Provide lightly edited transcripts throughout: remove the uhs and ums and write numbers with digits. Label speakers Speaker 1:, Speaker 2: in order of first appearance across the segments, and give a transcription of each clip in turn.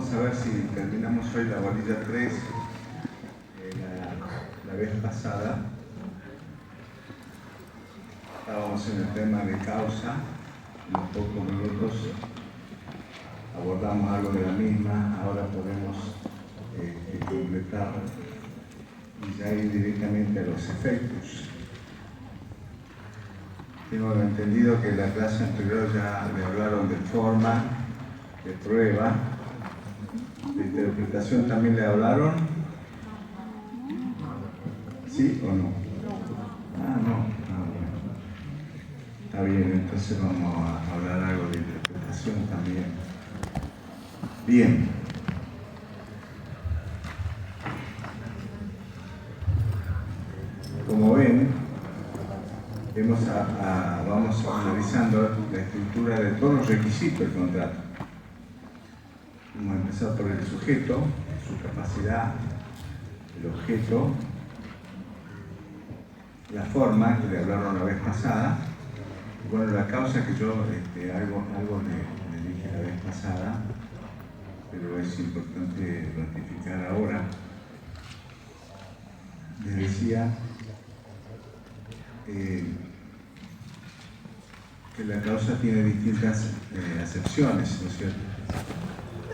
Speaker 1: Vamos a ver si terminamos hoy la bolilla 3. La vez pasada estábamos en el tema de causa. En unos pocos minutos abordamos algo de la misma. Ahora podemos completar y ya ir directamente a los efectos. Tengo entendido que en la clase anterior ya le hablaron de forma, de prueba, de interpretación también le hablaron. ¿Sí o no? No. Bueno. Está bien, entonces vamos a hablar algo de interpretación también. Bien. Como ven, vamos analizando la estructura de todos los requisitos del contrato. Vamos a empezar por el sujeto, su capacidad, el objeto, la forma, que le hablaron la vez pasada, y bueno, la causa que yo algo le dije la vez pasada, pero es importante ratificar ahora. Les decía que la causa tiene distintas acepciones, ¿no es cierto?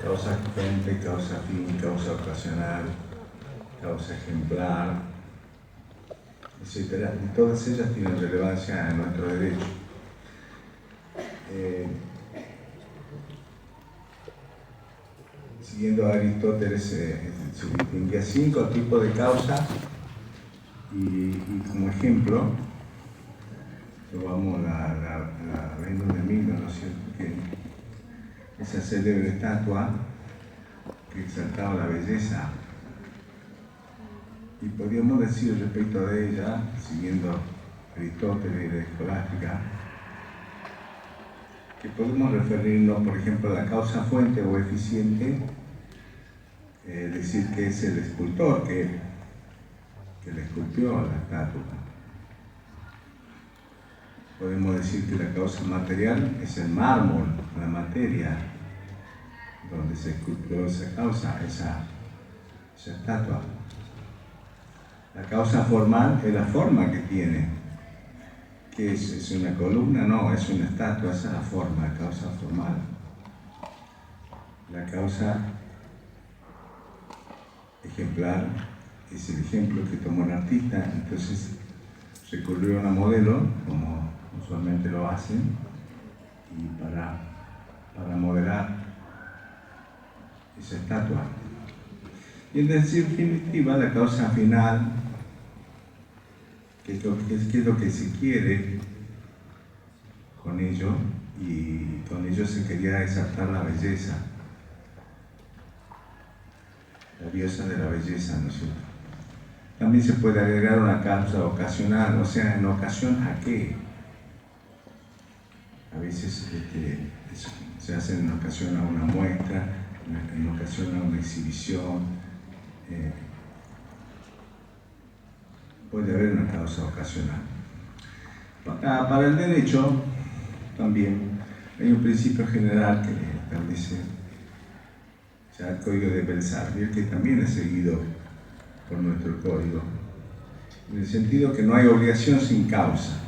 Speaker 1: Causa fuente, causa fin, causa ocasional, causa ejemplar, etc. Y todas ellas tienen relevancia en nuestro derecho. Siguiendo a Aristóteles, se distinguía 5 tipos de causa y como ejemplo, tomamos la Venus de Milo, ¿no es cierto? Que esa célebre estatua que exaltaba la belleza. Y podríamos decir respecto de ella, siguiendo Aristóteles y la escolástica, que podemos referirnos, por ejemplo, a la causa fuente o eficiente, decir que es el escultor que le esculpió la estatua. Podemos decir que la causa material es el mármol, la materia, donde se esculpió esa estatua. La causa formal es la forma que tiene. ¿Qué es? ¿Es una columna? No, es una estatua, esa es la forma, la causa formal. La causa ejemplar es el ejemplo que tomó el artista, entonces recurrió a una modelo, como usualmente lo hacen, y para modelar esa estatua. Y en definitiva, la causa final, que es lo que se quiere con ello, y con ello se quería exaltar la belleza, la diosa de la belleza, ¿no es cierto? También se puede agregar una causa ocasional, o sea, ¿en ocasión a qué? A veces se hace en ocasión a una muestra, en ocasión a una exhibición. Puede haber una causa ocasional. Para el derecho también hay un principio general que establece ya el Código de Belsavier, que también es seguido por nuestro código, en el sentido que no hay obligación sin causa,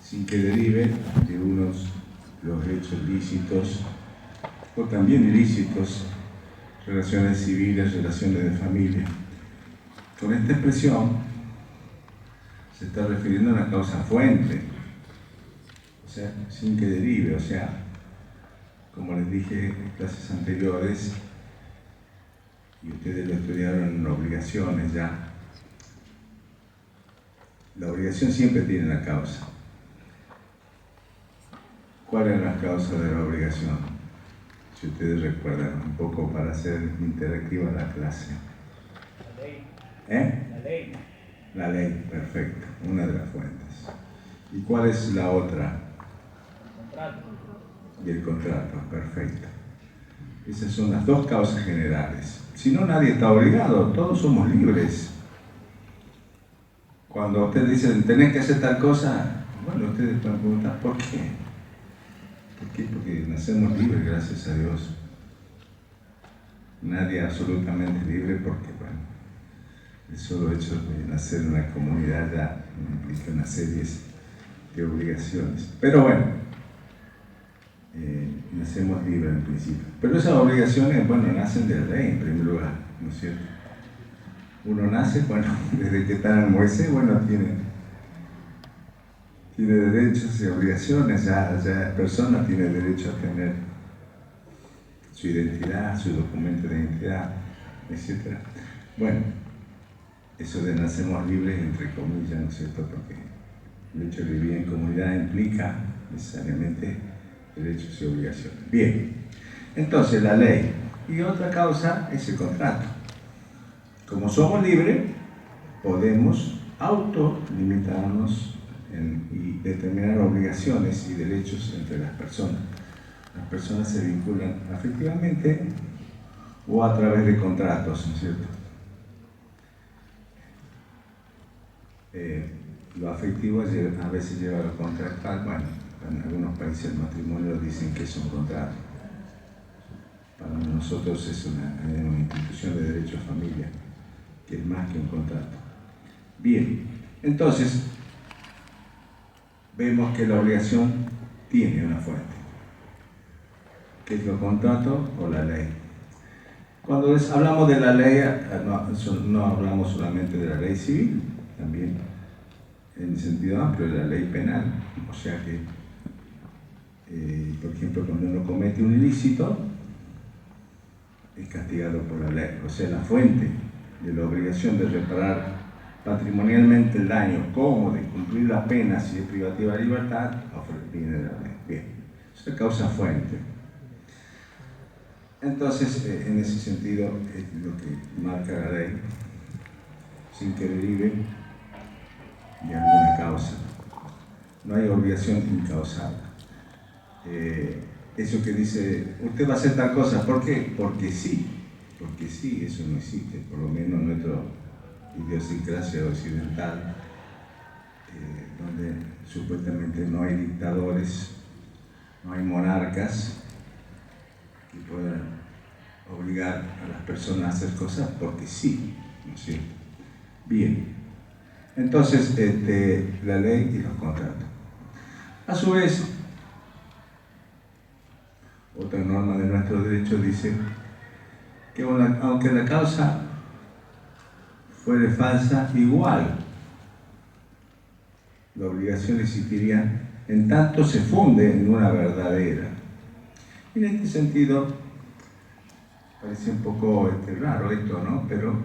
Speaker 1: sin que derive de los hechos lícitos o también ilícitos, relaciones civiles, relaciones de familia. Con esta expresión se está refiriendo a una causa fuente, o sea, sin que derive, o sea, como les dije en clases anteriores, y ustedes lo estudiaron en obligaciones ya, la obligación siempre tiene una causa. ¿Cuál es la causa de la obligación? Si ustedes recuerdan, un poco para hacer interactiva la clase.
Speaker 2: La ley.
Speaker 1: La
Speaker 2: ley.
Speaker 1: La ley, perfecto, una de las fuentes. ¿Y cuál es la otra?
Speaker 2: El contrato.
Speaker 1: Y el contrato, perfecto. Esas son las dos causas generales. Si no, nadie está obligado, todos somos libres. Cuando ustedes dicen, tenés que hacer tal cosa, bueno, ustedes pueden preguntar, ¿por qué? ¿Por qué? Porque nacemos libres, gracias a Dios. Nadie absolutamente libre porque, bueno, el solo hecho de nacer en una comunidad ya implica una serie de obligaciones. Pero bueno, nacemos libres en principio. Pero esas obligaciones, bueno, nacen de la ley en primer lugar, ¿no es cierto? Uno nace, bueno, desde que está en Moisés, bueno, tiene derechos y obligaciones, ya la persona tiene derecho a tener su identidad, su documento de identidad, etc. Bueno, eso de nacemos libres, entre comillas, ¿no es cierto? Porque el hecho de vivir en comunidad implica necesariamente derechos y obligaciones. Bien, entonces la ley. Y otra causa es el contrato. Como somos libres, podemos autolimitarnos y determinar obligaciones y derechos entre las personas. Las personas se vinculan afectivamente o a través de contratos, ¿no es cierto? Lo afectivo a veces lleva a lo contractual. Bueno, en algunos países el matrimonio dicen que es un contrato. Para nosotros es una institución de derecho a familia, que es más que un contrato. Bien, entonces vemos que la obligación tiene una fuente, que es los contratos o la ley. Cuando hablamos de la ley, no hablamos solamente de la ley civil, también en sentido amplio de la ley penal. O sea que, por ejemplo, cuando uno comete un ilícito, es castigado por la ley. O sea, la fuente de la obligación de reparar patrimonialmente el daño, como de cumplir la pena si es privativa de libertad, viene de la ley. Bien, eso es causa fuente. Entonces, en ese sentido, es lo que marca la ley, sin que derive de alguna causa. No hay obligación incausada. Eso que dice, usted va a hacer tal cosa, ¿por qué? Porque sí, eso no existe, por lo menos en nuestra idiosincrasia occidental, donde supuestamente no hay dictadores, no hay monarcas que puedan obligar a las personas a hacer cosas porque sí, ¿no es cierto? Bien, entonces la ley y los contratos. A su vez, otra norma de nuestro derecho dice que aunque la causa fuere falsa, igual la obligación existiría en tanto se funde en una verdadera. Y en este sentido, parece un poco raro esto, ¿no? Pero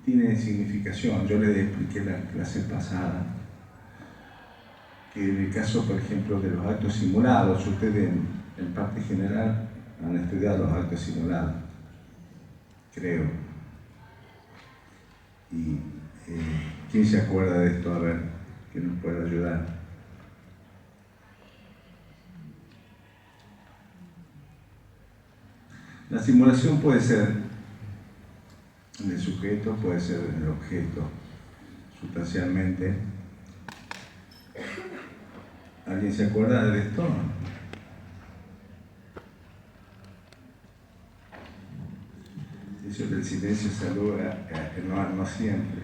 Speaker 1: tiene significación. Yo les expliqué la clase pasada que en el caso, por ejemplo, de los actos simulados, ustedes en parte general han estudiado los actos simulados, creo. Y ¿quién se acuerda de esto? A ver, que nos pueda ayudar. La simulación puede ser en el sujeto, puede ser en el objeto, sustancialmente. ¿Alguien se acuerda de esto? Eso del silencio saluda, no siempre.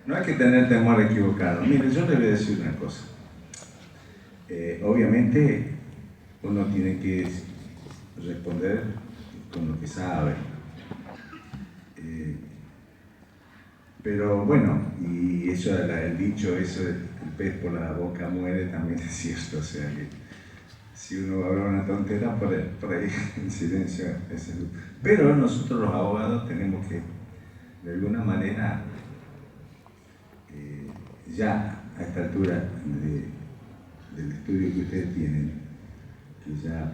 Speaker 1: No hay que tener temor a equivocarnos. Mire, yo le voy a decir una cosa. Obviamente, uno tiene que responder con lo que sabe. Pero bueno, y eso, el dicho, eso, el pez por la boca muere, también es cierto. O sea que si uno habla una tontera, por ahí en silencio es el... Pero nosotros los abogados tenemos que, de alguna manera, ya a esta altura del estudio que ustedes tienen, que ya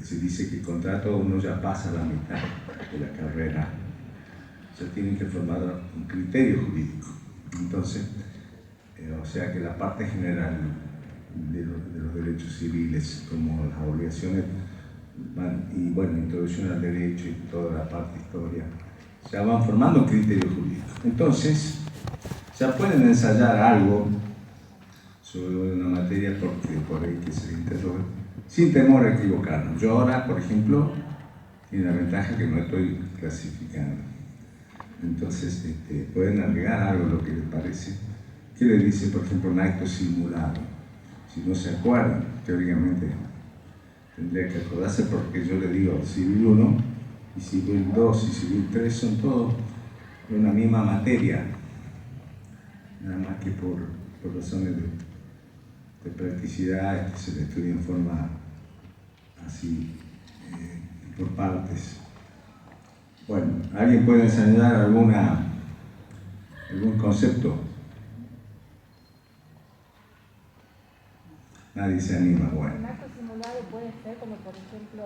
Speaker 1: se dice que el contrato uno ya pasa la mitad de la carrera, ya tienen que formar un criterio jurídico. Entonces, o sea que la parte general de los derechos civiles, como las obligaciones, y bueno, introducción al derecho y toda la parte historia, ya van formando un criterio jurídico. Entonces, ya pueden ensayar algo sobre una materia porque por ahí que se interrogue, sin temor a equivocarnos. Yo ahora, por ejemplo, tiene la ventaja que no estoy clasificando. Entonces, pueden agregar algo a lo que les parece. ¿Qué le dice, por ejemplo, un acto simulado? Si no se acuerdan, teóricamente tendría que acordarse, porque yo le digo civil 1 y civil 2 y civil 3 son todos de una misma materia, nada más que por razones de practicidad se le estudia en forma así, por partes. Bueno, ¿alguien puede enseñar algún concepto? Nadie se anima. Bueno.
Speaker 3: Un acto simulado puede ser como, por ejemplo,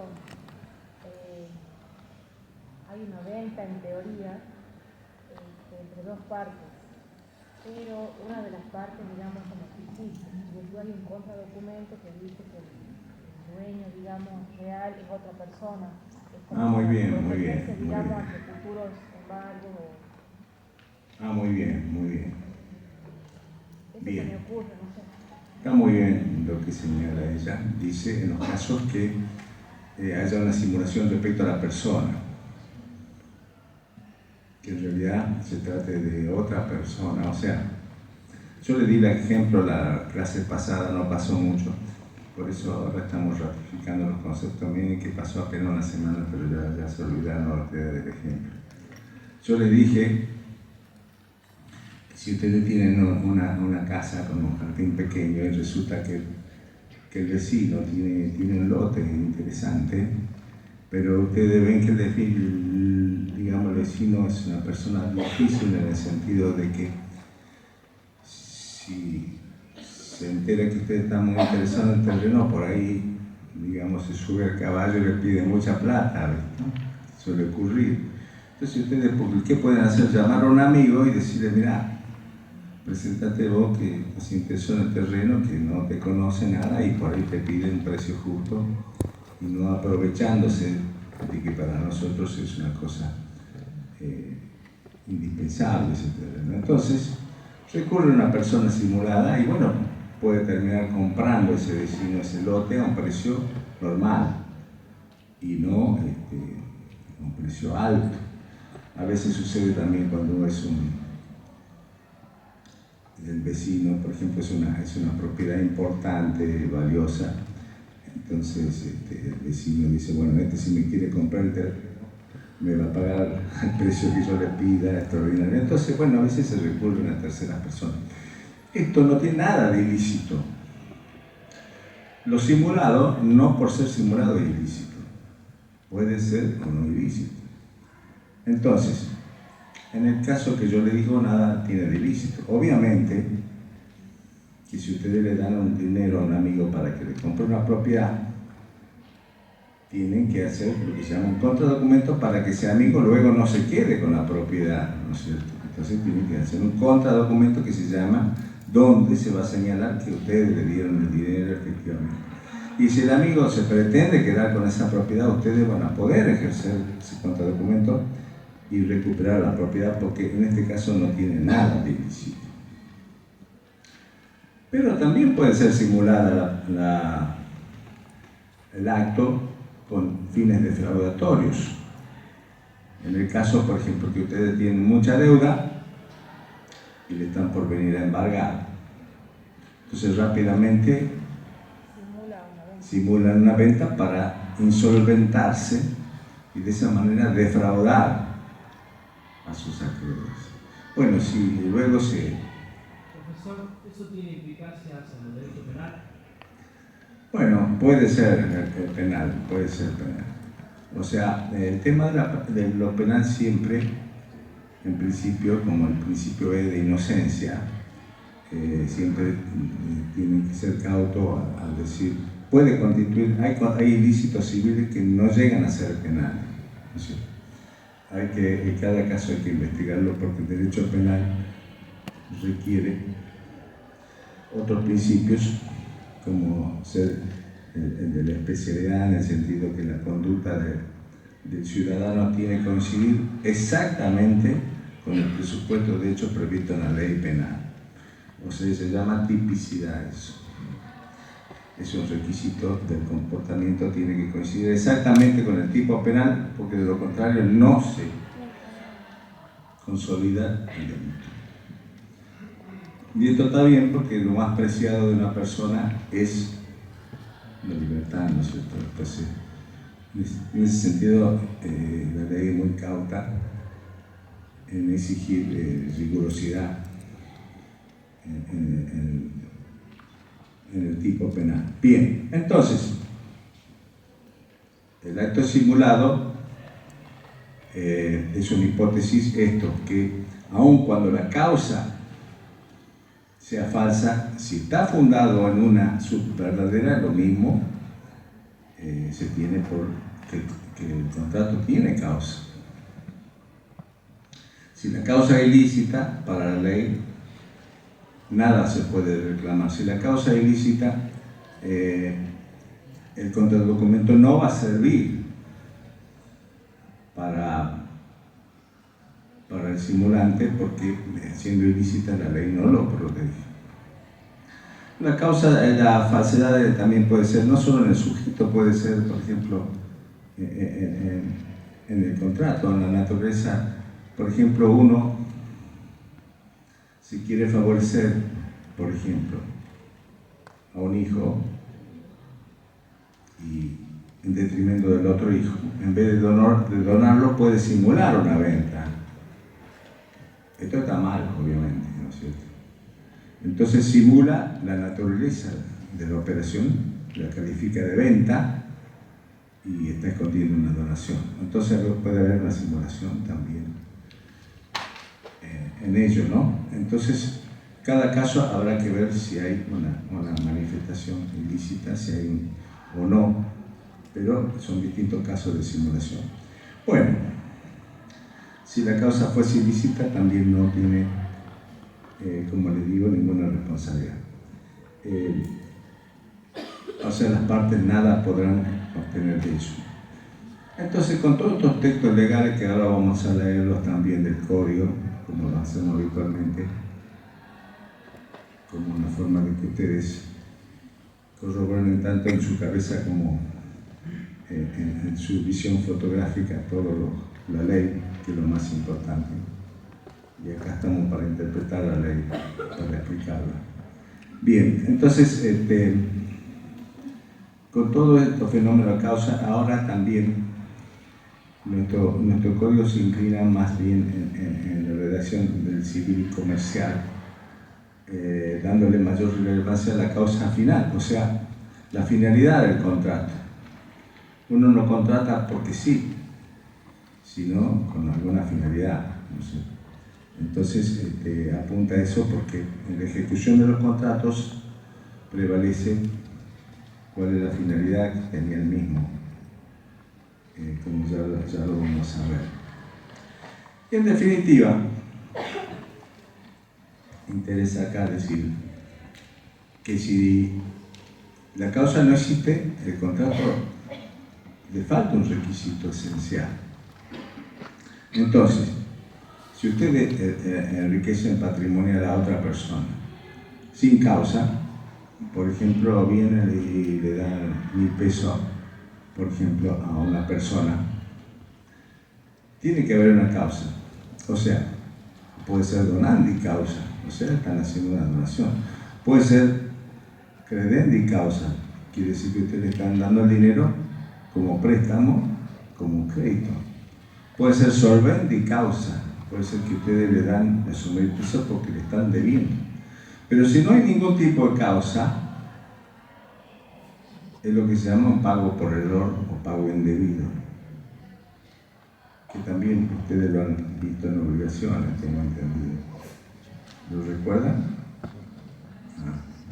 Speaker 3: hay una venta en teoría entre dos partes, pero una de las partes, digamos, como ficticia, y después hay un contradocumento que dice que el dueño, digamos, real es otra persona.
Speaker 1: Muy bien, muy bien.
Speaker 3: Digamos, ante futuros embargos.
Speaker 1: Muy bien, muy bien.
Speaker 3: Eso
Speaker 1: Bien.
Speaker 3: se me ocurre, no sé.
Speaker 1: Está muy bien lo que señala ella. Dice, en los casos que haya una simulación respecto a la persona, que en realidad se trate de otra persona. O sea, yo le di el ejemplo la clase pasada, no pasó mucho, por eso ahora estamos ratificando los conceptos. Miren que pasó apenas una semana, pero ya se olvidaron ustedes del ejemplo. Yo le dije, si ustedes tienen una casa con un jardín pequeño y resulta que el vecino tiene un lote interesante, pero ustedes ven que el vecino es una persona difícil en el sentido de que si se entera que usted está muy interesado en el terreno, por ahí, digamos, se sube al caballo y le pide mucha plata, ¿no? Suele ocurrir. Entonces ustedes, ¿qué pueden hacer? Llamar a un amigo y decirle, mira, preséntate vos que estás interesado en el terreno, que no te conoce nada y por ahí te pide un precio justo, y no aprovechándose de que para nosotros es una cosa indispensable ese terreno. Entonces recurre a una persona simulada y bueno, puede terminar comprando ese vecino ese lote a un precio normal y no un precio alto. A veces sucede también cuando es el vecino, por ejemplo, es una propiedad importante, valiosa. Entonces el vecino dice, bueno, si me quiere comprar el terreno, me va a pagar el precio que yo le pida, extraordinario. Entonces, bueno, a veces se recurren a terceras personas. Esto no tiene nada de ilícito. Lo simulado, no por ser simulado, es ilícito. Puede ser o no ilícito. Entonces, en el caso que yo le digo, nada tiene de ilícito. Obviamente, que si ustedes le dan un dinero a un amigo para que le compre una propiedad, tienen que hacer lo que se llama un contradocumento para que ese amigo luego no se quede con la propiedad, ¿no es cierto? Entonces tienen que hacer un contradocumento que se llama donde se va a señalar que ustedes le dieron el dinero efectivamente. Y si el amigo se pretende quedar con esa propiedad, ustedes van a poder ejercer ese contradocumento y recuperar la propiedad, porque en este caso no tiene nada de ilícito. Pero también puede ser simulada el acto con fines defraudatorios. En el caso, por ejemplo, que ustedes tienen mucha deuda y le están por venir a embargar, entonces rápidamente simulan una venta para insolventarse y de esa manera defraudar a sus acreedores. Bueno, si luego se...
Speaker 2: Profesor, ¿eso tiene implicancias en el derecho penal?
Speaker 1: Bueno, puede ser penal, puede ser penal. O sea, el tema de lo penal siempre, en principio, como el principio es de inocencia, siempre tiene que ser cauto al decir, puede constituir, hay ilícitos civiles que no llegan a ser penales, ¿no es cierto? En cada caso hay que investigarlo porque el derecho penal requiere otros principios, como ser el de la especialidad, en el sentido que la conducta del ciudadano tiene que coincidir exactamente con el presupuesto de hecho previsto en la ley penal. o sea, se llama tipicidad eso. Es un requisito del comportamiento, tiene que coincidir exactamente con el tipo penal, porque de lo contrario no se consolida el delito. Y esto está bien porque lo más preciado de una persona es la libertad, ¿no es cierto? Entonces, en ese sentido, la ley es muy cauta en exigir rigurosidad en el tipo penal. Bien, entonces, el acto simulado es una hipótesis esto, que aun cuando la causa sea falsa, si está fundado en una subverdadera, lo mismo se tiene por que el contrato tiene causa. Si la causa es ilícita, para la ley, nada se puede reclamar. Si la causa es ilícita, el contradocumento no va a servir para el simulante porque siendo ilícita la ley no lo protege. La causa, la falsedad también puede ser, no solo en el sujeto, puede ser, por ejemplo, en el contrato, en la naturaleza. Por ejemplo, uno, si quiere favorecer, por ejemplo, a un hijo y en detrimento del otro hijo, en vez de donarlo, puede simular una venta. Esto está mal, obviamente, ¿no es cierto? Entonces simula la naturaleza de la operación, la califica de venta y está escondiendo una donación. Entonces puede haber una simulación también en ello, ¿no? Entonces, cada caso habrá que ver si hay una manifestación ilícita, si hay o no, pero son distintos casos de simulación. Bueno, si la causa fuese ilícita, también no tiene, como les digo, ninguna responsabilidad. O sea, las partes nada podrán obtener de eso. Entonces, con todos estos textos legales, que ahora vamos a leerlos también del código, como lo hacemos habitualmente, como una forma de que ustedes corroboren tanto en su cabeza como en su visión fotográfica todo la ley, que es lo más importante. Y acá estamos para interpretar la ley, para explicarla. Bien, entonces, con todo estos fenómenos de causa, ahora también nuestro código se inclina más bien en la redacción del civil y comercial, dándole mayor relevancia a la causa final, o sea, la finalidad del contrato. Uno no contrata porque sí, sino con alguna finalidad, no sé. Entonces apunta a eso porque en la ejecución de los contratos prevalece cuál es la finalidad que tenía el mismo, como ya lo vamos a ver. Y en definitiva, interesa acá decir que si la causa no existe, el contrato le falta un requisito esencial. Entonces, si usted enriquece en patrimonio a la otra persona sin causa, por ejemplo, viene y le da 1.000 pesos, por ejemplo, a una persona, tiene que haber una causa. O sea, puede ser donandi causa, o sea, están haciendo una donación. Puede ser credendi causa, quiere decir que ustedes le están dando el dinero como préstamo, como crédito. Puede ser solvendi causa, puede ser que ustedes le dan esos 1.000 pesos porque le están debiendo. Pero si no hay ningún tipo de causa, es lo que se llama un pago por error o pago indebido, que también ustedes lo han visto en obligaciones, tengo entendido. ¿Lo recuerdan?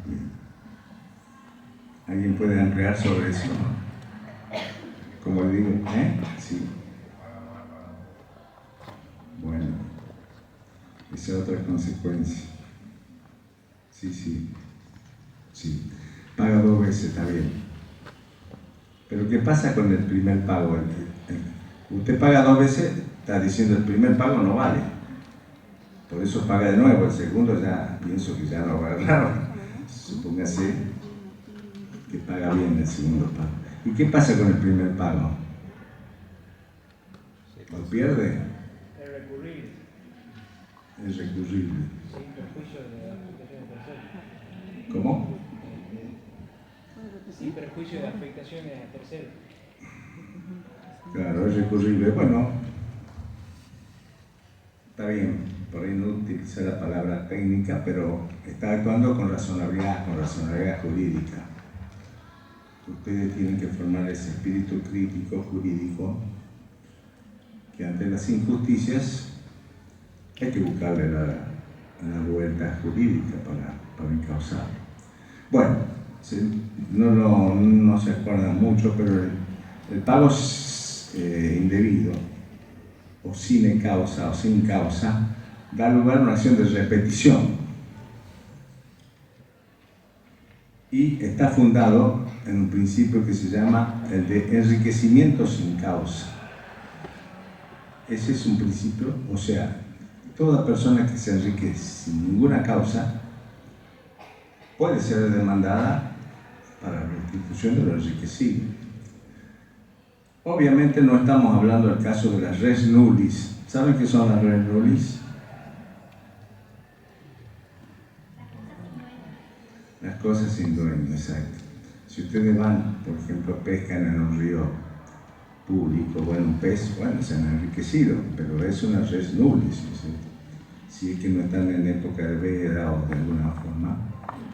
Speaker 1: Bien. ¿Alguien puede ampliar sobre eso? Como le digo, Sí. Bueno, esa es otra consecuencia. Sí. Paga 2 veces, está bien. Pero ¿qué pasa con el primer pago? Usted paga 2 veces, está diciendo el primer pago no vale. Por eso paga de nuevo, el segundo ya pienso que ya no va a agarrar. Supóngase que paga bien el segundo pago. ¿Y qué pasa con el primer pago? ¿Lo pierde?
Speaker 2: Es recurrir,
Speaker 1: Es recurrible.
Speaker 2: sin perjuicio de la afectación de terceros.
Speaker 1: ¿Cómo?
Speaker 2: Sin perjuicio de afectaciones a terceros.
Speaker 1: Claro, es recurrible. Bueno, está bien, por ahí no utilizar la palabra técnica, pero está actuando con razonabilidad jurídica. Ustedes tienen que formar ese espíritu crítico jurídico que ante las injusticias hay que buscarle la vuelta jurídica para encauzar. Bueno, no se acuerdan mucho, pero el pago indebido o sin causa da lugar a una acción de repetición y está fundado en un principio que se llama el de enriquecimiento sin causa. Ese es un principio, o sea, toda persona que se enriquece sin ninguna causa puede ser demandada para la restitución de lo enriquecido. Obviamente no estamos hablando del caso de las res nullis. ¿Saben qué son las res nullis? Las cosas sin dueño, exacto. Si ustedes van, por ejemplo, pescan en un río público, bueno, un pez, bueno, se han enriquecido, pero es una res nullis, ¿sí? Si es que no están en época de veda o de alguna forma.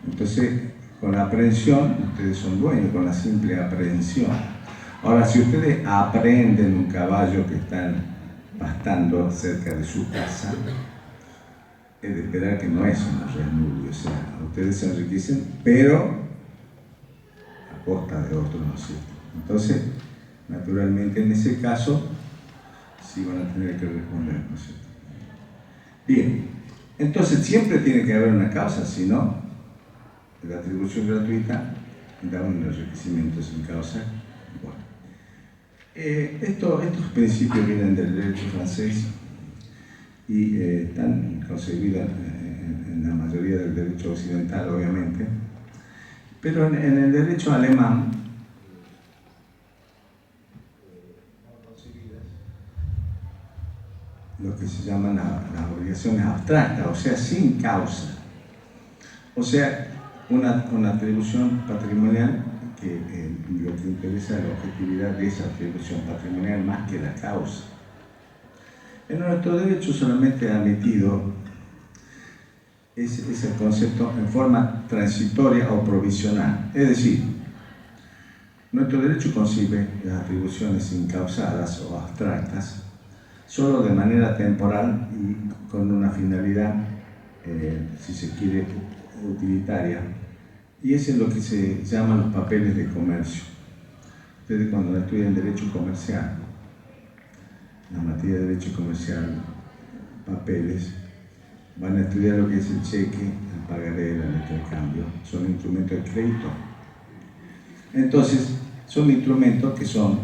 Speaker 1: Entonces, con la aprehensión, ustedes son dueños, con la simple aprehensión. Ahora, si ustedes aprenden un caballo que están pastando cerca de su casa, es de esperar que no es una res nullis, o sea, ustedes se enriquecen, pero a costa de otros, ¿no es cierto? Entonces, naturalmente, en ese caso, sí van a tener que responder, ¿no es cierto? Bien, entonces siempre tiene que haber una causa, si no, la atribución gratuita da un enriquecimiento sin causa. Bueno, estos principios vienen del derecho francés y están concebidos en la mayoría del derecho occidental, obviamente, pero en el derecho alemán lo que se llaman las obligaciones abstractas, o sea, sin causa. O sea, una atribución patrimonial que lo que interesa es la objetividad de esa atribución patrimonial más que la causa. En nuestro derecho solamente ha admitido ese concepto en forma transitoria o provisional. Es decir, nuestro derecho concibe las atribuciones incausadas o abstractas solo de manera temporal y con una finalidad, si se quiere, utilitaria. Y eso es lo que se llaman los papeles de comercio. Ustedes cuando estudian Derecho Comercial, la materia de Derecho Comercial, papeles, van a estudiar lo que es el cheque, el pagaré, la letra de cambio. Son instrumentos de crédito. Entonces, son instrumentos que son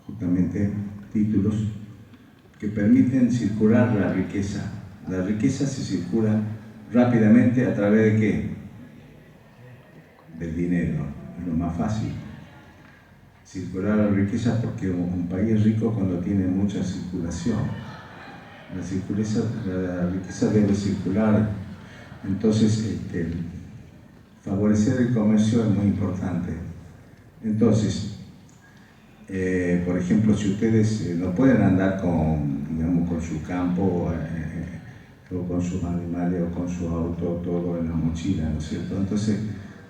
Speaker 1: justamente títulos que permiten circular la riqueza. La riqueza se circula rápidamente a través de ¿qué? Del dinero. Es lo más fácil. Circular la riqueza porque un país es rico cuando tiene mucha circulación. La riqueza debe circular. Entonces, favorecer el comercio es muy importante. Entonces, por ejemplo, si ustedes no pueden andar con su campo o con sus animales o con su auto, todo en la mochila, ¿no es cierto? Entonces,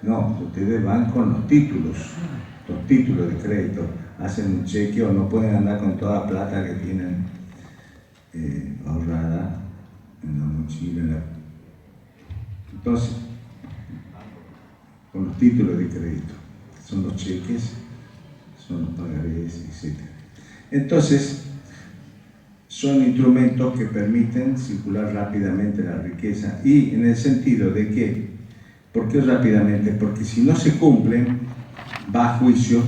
Speaker 1: no, ustedes van con los títulos de crédito, hacen un cheque o no pueden andar con toda la plata que tienen ahorrada en la mochila. Entonces, con los títulos de crédito, son los cheques, son los pagarés, etc. Entonces, son instrumentos que permiten circular rápidamente la riqueza y en el sentido de que, ¿por qué rápidamente? Porque si no se cumplen, va a juicio,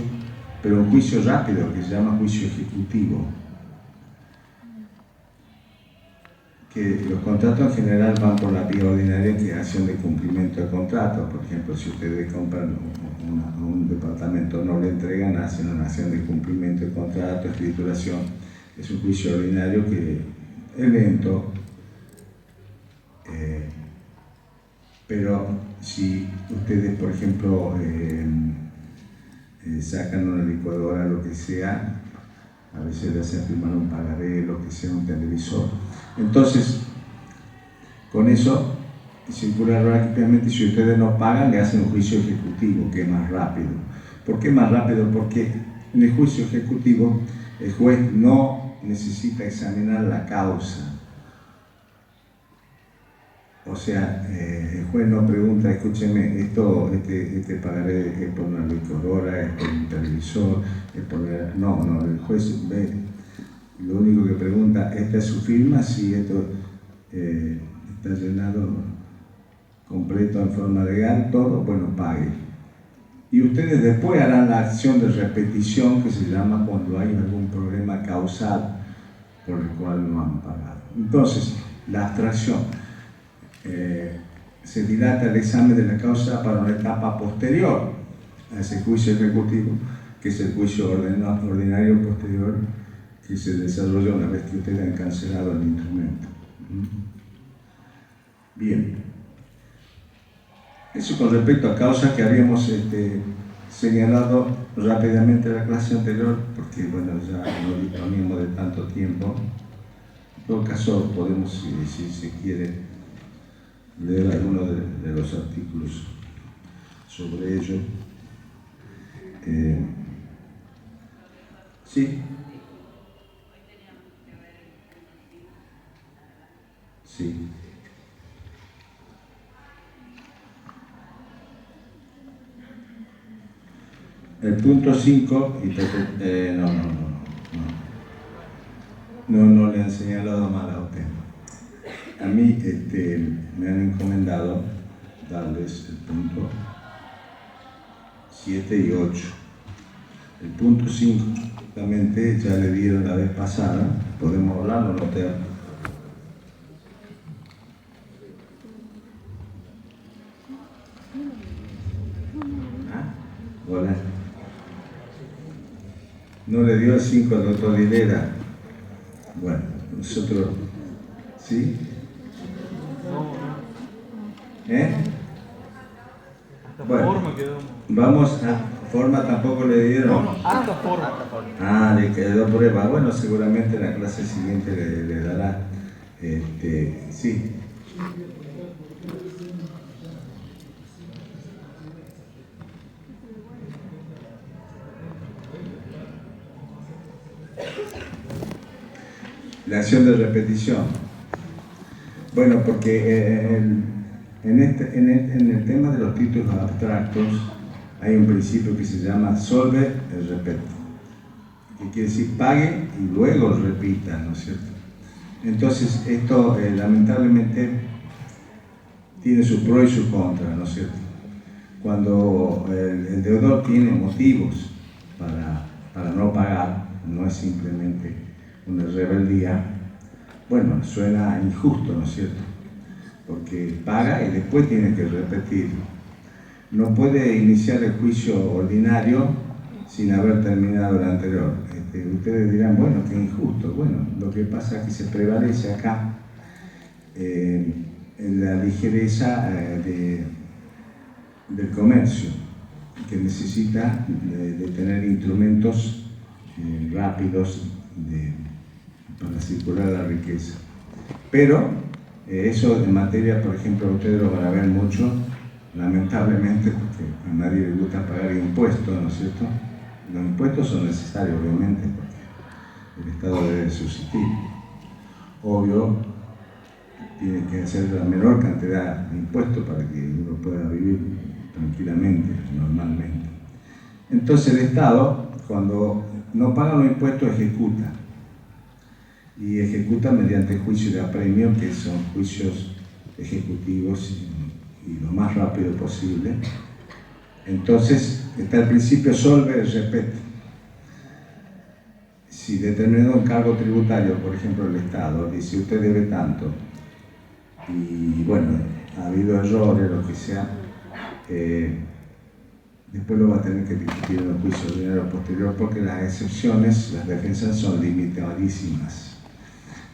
Speaker 1: pero un juicio rápido que se llama juicio ejecutivo. que los contratos en general van por la vía ordinaria, que es acción de cumplimiento de contrato. Por ejemplo, si ustedes compran un departamento, no le entregan, hacen una acción de cumplimiento de contrato, escrituración. Es un juicio ordinario que es lento, pero si ustedes, por ejemplo, sacan una licuadora, lo que sea, a veces le hacen firmar un pagaré, lo que sea, un televisor. Entonces, con eso circula rápidamente. Si ustedes no pagan, le hacen un juicio ejecutivo, que es más rápido. ¿Por qué más rápido? Porque en el juicio ejecutivo el juez no necesita examinar la causa. O sea, el juez no pregunta, escúcheme, este pagaré es por una licuadora, es por un televisor, es por... No, el juez ve, lo único que pregunta, ¿esta es su firma? Si esto está llenado completo en forma legal, todo, bueno, pague. Y ustedes después harán la acción de repetición, que se llama cuando hay algún problema causal por el cual no han pagado. Entonces, la abstracción. Se dilata el examen de la causa para una etapa posterior a ese juicio ejecutivo, que es el juicio ordinario posterior, que se desarrolla una vez que ustedes han cancelado el instrumento. Bien. Eso con respecto a causas que habíamos señalado rápidamente en la clase anterior, porque bueno, ya no disponíamos de tanto tiempo. En todo caso, podemos, si se quiere, leer algunos de los artículos sobre ello. Sí. Sí. El punto 5, no le han señalado mal a usted. A mí me han encomendado darles el punto 7 y 8. El punto 5, justamente, ya le dieron la vez pasada, podemos hablarlo, no te... Hola. No le dio el 5 al doctor Hilera. Bueno, nosotros... ¿Sí? Bueno, vamos a... Forma tampoco le dieron.
Speaker 2: Hasta forma.
Speaker 1: Le quedó prueba. Bueno, seguramente en la clase siguiente le dará. Sí. La acción de repetición. Bueno, porque en el tema de los títulos abstractos hay un principio que se llama solve et repete, que quiere decir pague y luego repita, ¿no es cierto? Entonces, esto lamentablemente tiene su pro y su contra, ¿no es cierto? Cuando el deudor tiene motivos para no pagar, no es simplemente una rebeldía, bueno, suena injusto, ¿no es cierto? Porque paga y después tiene que repetir. No puede iniciar el juicio ordinario sin haber terminado el anterior. Ustedes dirán, bueno, qué injusto. Bueno, lo que pasa es que se prevalece acá en la ligereza del comercio, que necesita de tener instrumentos rápidos para circular la riqueza. Pero eso en materia, por ejemplo, ustedes lo van a ver mucho, lamentablemente, porque a nadie le gusta pagar impuestos, ¿no es cierto? Los impuestos son necesarios, obviamente, porque el Estado debe subsistir. Obvio, tiene que hacer la menor cantidad de impuestos para que uno pueda vivir tranquilamente, normalmente. Entonces el Estado, cuando no paga los impuestos, ejecuta. Y ejecuta mediante juicio de apremio, que son juicios ejecutivos y lo más rápido posible. Entonces está el principio solve et repete. si determinado encargo tributario, por ejemplo el Estado, dice usted debe tanto, y bueno, ha habido errores, lo que sea, después lo va a tener que discutir en el juicio ordinario posterior porque las excepciones, las defensas son limitadísimas.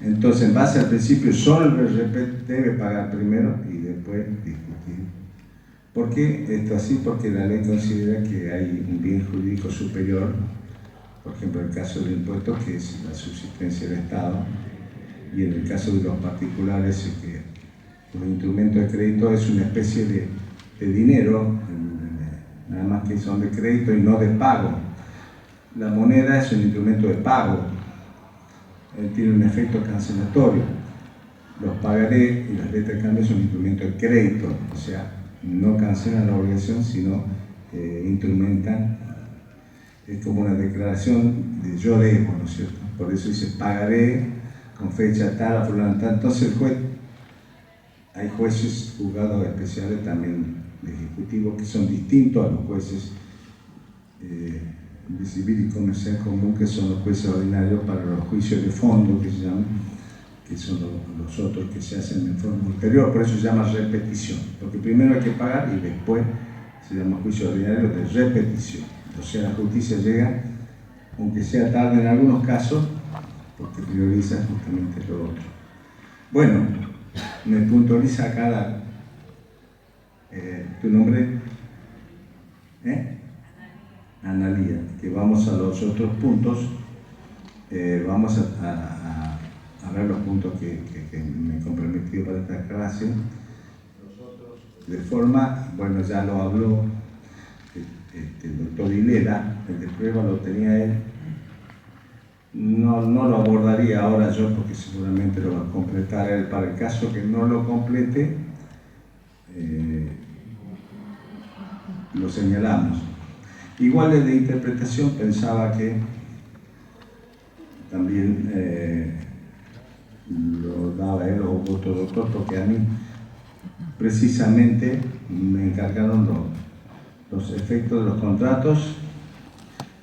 Speaker 1: Entonces, en base al principio, solo el RP debe pagar primero y después discutir. ¿Por qué esto así? Porque la ley considera que hay un bien jurídico superior, por ejemplo, en el caso del impuesto, que es la subsistencia del Estado, y en el caso de los particulares, es que los instrumentos de crédito es una especie de dinero, nada más que son de crédito y no de pago. La moneda es un instrumento de pago, tiene un efecto cancelatorio. Los pagaré y las letras de cambio son instrumentos de crédito, o sea, no cancelan la obligación, sino instrumentan. Es como una declaración de yo debo, ¿no es cierto? Por eso dice pagaré con fecha tal a fulano tal. Entonces el juez, hay jueces juzgados especiales también de ejecutivos que son distintos a los jueces de civil y comercial común, que son los jueces ordinarios para los juicios de fondo, que se llaman, que son los otros que se hacen en forma ulterior. Por eso se llama repetición, porque primero hay que pagar y después se llama juicio ordinario de repetición. O sea, la justicia llega, aunque sea tarde en algunos casos, porque prioriza justamente lo otro. Bueno, me puntualiza acá tu nombre, Analía, que vamos a los otros puntos, vamos a ver los puntos que me he comprometido para esta clase. Los otros, de forma, bueno, ya lo habló el doctor Hilera, el de prueba lo tenía él. No lo abordaría ahora yo porque seguramente lo va a completar él. Para el caso que no lo complete, lo señalamos. Igual el de interpretación pensaba que también lo daba él o otro doctor, porque a mí precisamente me encargaron los efectos de los contratos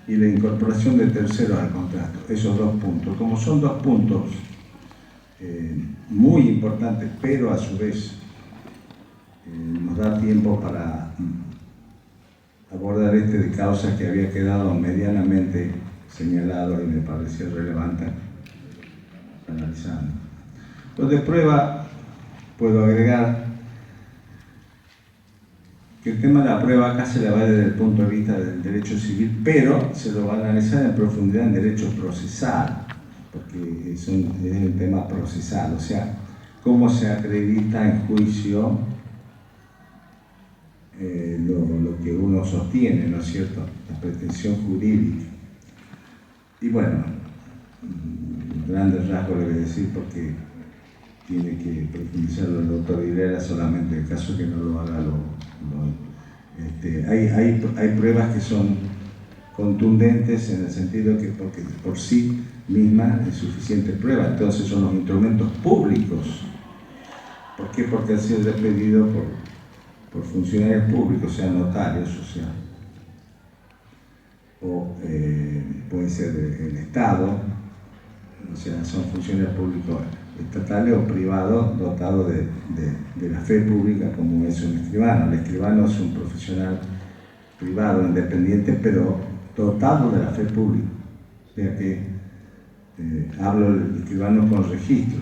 Speaker 1: y la incorporación de terceros al contrato, esos dos puntos. Como son dos puntos muy importantes, pero a su vez nos da tiempo para abordar este de causas que había quedado medianamente señalado y me parecía relevante analizando. Los de prueba, puedo agregar que el tema de la prueba acá se le va desde el punto de vista del derecho civil, pero se lo va a analizar en profundidad en derecho procesal, porque es el tema procesal, o sea, cómo se acredita en juicio lo que uno sostiene, ¿no es cierto?, la pretensión jurídica. Y bueno, grandes rasgos le voy a decir porque tiene que profundizarlo el doctor Hilera, solamente el caso que no lo haga hay pruebas que son contundentes en el sentido que porque por sí misma es suficiente prueba, entonces son los instrumentos públicos. ¿Por qué? Porque han sido despedidos por funcionarios públicos, sean notarios, o puede ser el Estado, o sea, son funcionarios públicos estatales o privados dotados de la fe pública, como es un escribano. El escribano es un profesional privado, independiente, pero dotado de la fe pública. O sea que hablo del escribano con registro,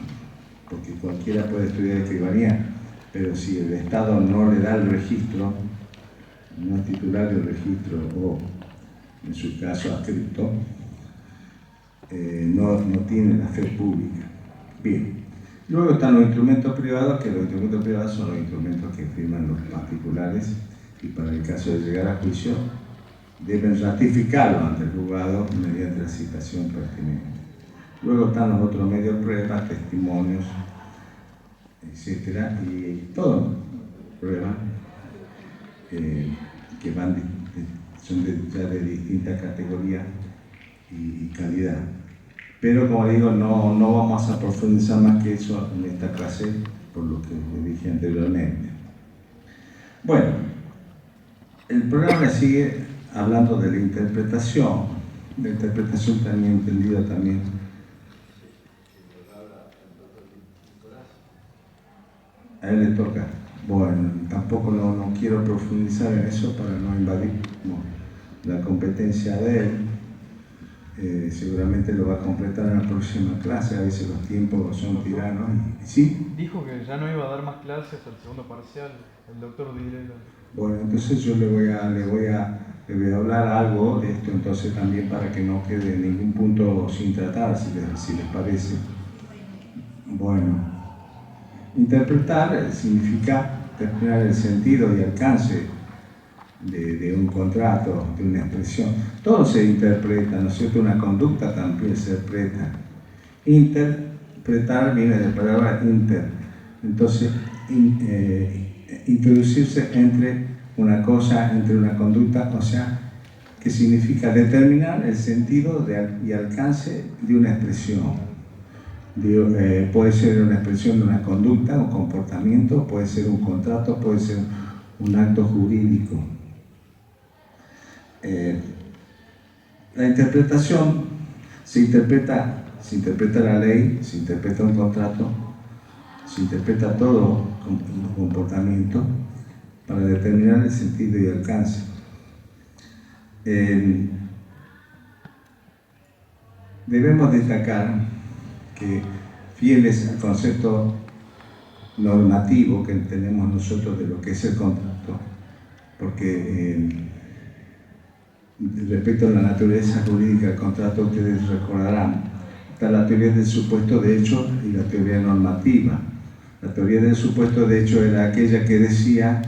Speaker 1: porque cualquiera puede estudiar escribanía, pero si el Estado no le da el registro, no es titular del registro o en su caso adscrito, no tiene la fe pública. Bien, luego están los instrumentos privados, que los instrumentos privados son los instrumentos que firman los particulares y para el caso de llegar a juicio deben ratificarlo ante el juzgado mediante la citación pertinente. Luego están los otros medios de prueba, testimonios, etcétera, y todo pruebas que son ya de distintas categorías y calidad. Pero como digo, no vamos a profundizar más que eso en esta clase, por lo que le dije anteriormente. Bueno, el programa sigue hablando de la interpretación. la interpretación también entendida también. A él le toca. Bueno, tampoco no quiero profundizar en eso para no invadir la competencia de él. Seguramente lo va a completar en la próxima clase, a veces los tiempos son tiranos. ¿Sí?
Speaker 4: Dijo que ya no iba a dar más clases hasta el segundo parcial, el doctor Direla.
Speaker 1: Bueno, entonces yo le voy a hablar algo de esto, entonces también para que no quede ningún punto sin tratar, si les parece. Bueno, interpretar significa determinar el sentido y alcance de un contrato, de una expresión. Todo se interpreta, ¿no es cierto? Una conducta también se interpreta. Interpretar viene de la palabra inter. Entonces, introducirse entre una cosa, entre una conducta, o sea, que significa determinar el sentido y alcance de una expresión. Puede ser una expresión de una conducta, un comportamiento, puede ser un contrato, puede ser un acto jurídico. La interpretación se interpreta la ley, se interpreta un contrato, se interpreta todo un comportamiento para determinar el sentido y alcance. Debemos destacar que, fieles al concepto normativo que tenemos nosotros de lo que es el contrato, porque respecto a la naturaleza jurídica del contrato, ustedes recordarán, está la teoría del supuesto de hecho y la teoría normativa. La teoría del supuesto de hecho era aquella que decía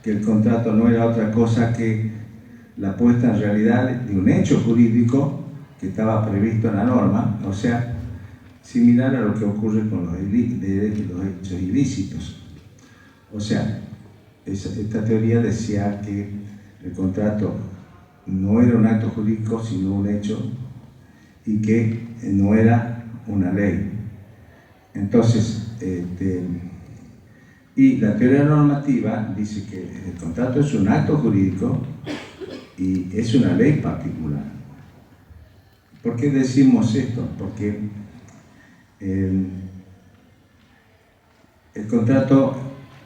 Speaker 1: que el contrato no era otra cosa que la puesta en realidad de un hecho jurídico que estaba previsto en la norma, o sea, similar a lo que ocurre con los hechos ilícitos. O sea, esta teoría decía que el contrato no era un acto jurídico, sino un hecho, y que no era una ley. Entonces, y la teoría normativa dice que el contrato es un acto jurídico y es una ley particular. ¿Por qué decimos esto? Porque el contrato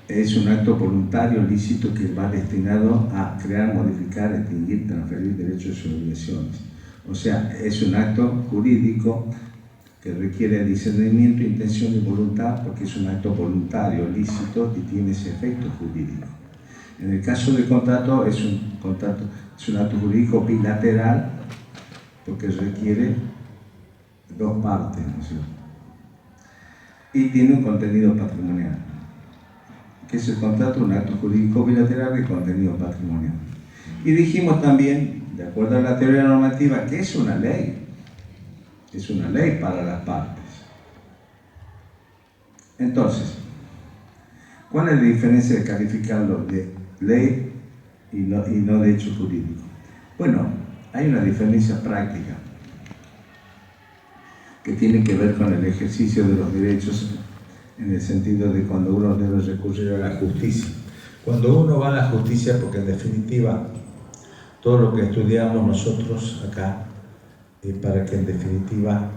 Speaker 1: es un acto voluntario, lícito, que va destinado a crear, modificar, extinguir, transferir derechos y obligaciones. O sea, es un acto jurídico que requiere discernimiento, intención y voluntad, porque es un acto voluntario, lícito y tiene ese efecto jurídico. En el caso del contrato, es un acto jurídico bilateral, porque requiere dos partes, ¿no es cierto? Y tiene un contenido patrimonial. ¿Qué es el contrato? Un acto jurídico bilateral de contenido patrimonial. Y dijimos también, de acuerdo a la teoría normativa, que es una ley. Es una ley para las partes. Entonces, ¿cuál es la diferencia de calificarlo de ley y no de hecho jurídico? Bueno, hay una diferencia práctica que tiene que ver con el ejercicio de los derechos, en el sentido de cuando uno debe recurrir a la justicia. Cuando uno va a la justicia, porque en definitiva todo lo que estudiamos nosotros acá es para que en definitiva,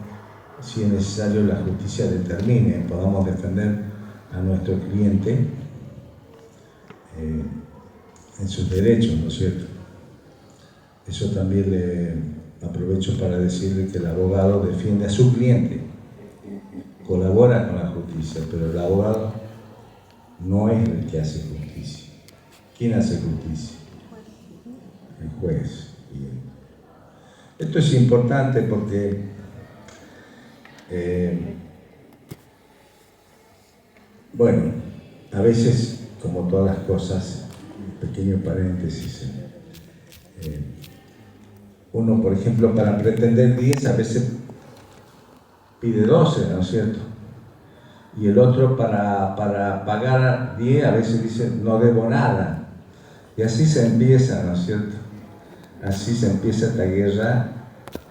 Speaker 1: si es necesario, la justicia determine, podamos defender a nuestro cliente en sus derechos, ¿no es cierto? Eso también le aprovecho para decirle que el abogado defiende a su cliente, colabora con la justicia, pero el abogado no es el que hace justicia. ¿Quién hace justicia? El juez. Esto es importante porque bueno, a veces, como todas las cosas, pequeño paréntesis, uno, por ejemplo, para pretender 10 a veces pide 12, ¿no es cierto? Y el otro para pagar 10 a veces dice no debo nada. Y así se empieza, ¿no es cierto? Así se empieza esta guerra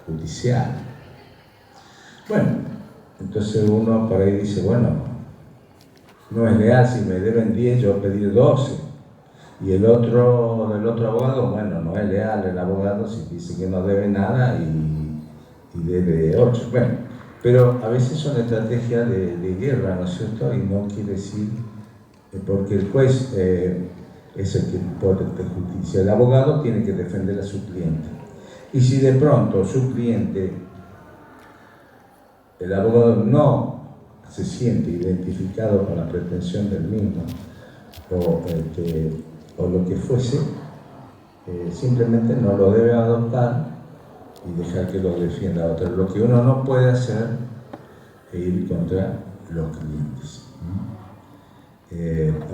Speaker 1: judicial. Bueno, entonces uno por ahí dice, bueno, no es leal, si me deben 10 yo pedir 12.
Speaker 5: Y el otro abogado, bueno, no es leal el abogado si dice que no debe nada y debe 8. Bueno, pero a veces son estrategias de guerra, ¿no es cierto? Y no quiere decir, porque el juez es el que impone justicia. El abogado tiene que defender a su cliente. Y si de pronto su cliente, el abogado no se siente identificado con la pretensión del mismo, o lo que fuese, simplemente no lo debe adoptar y dejar que lo defienda otro. Lo que uno no puede hacer es ir contra los clientes.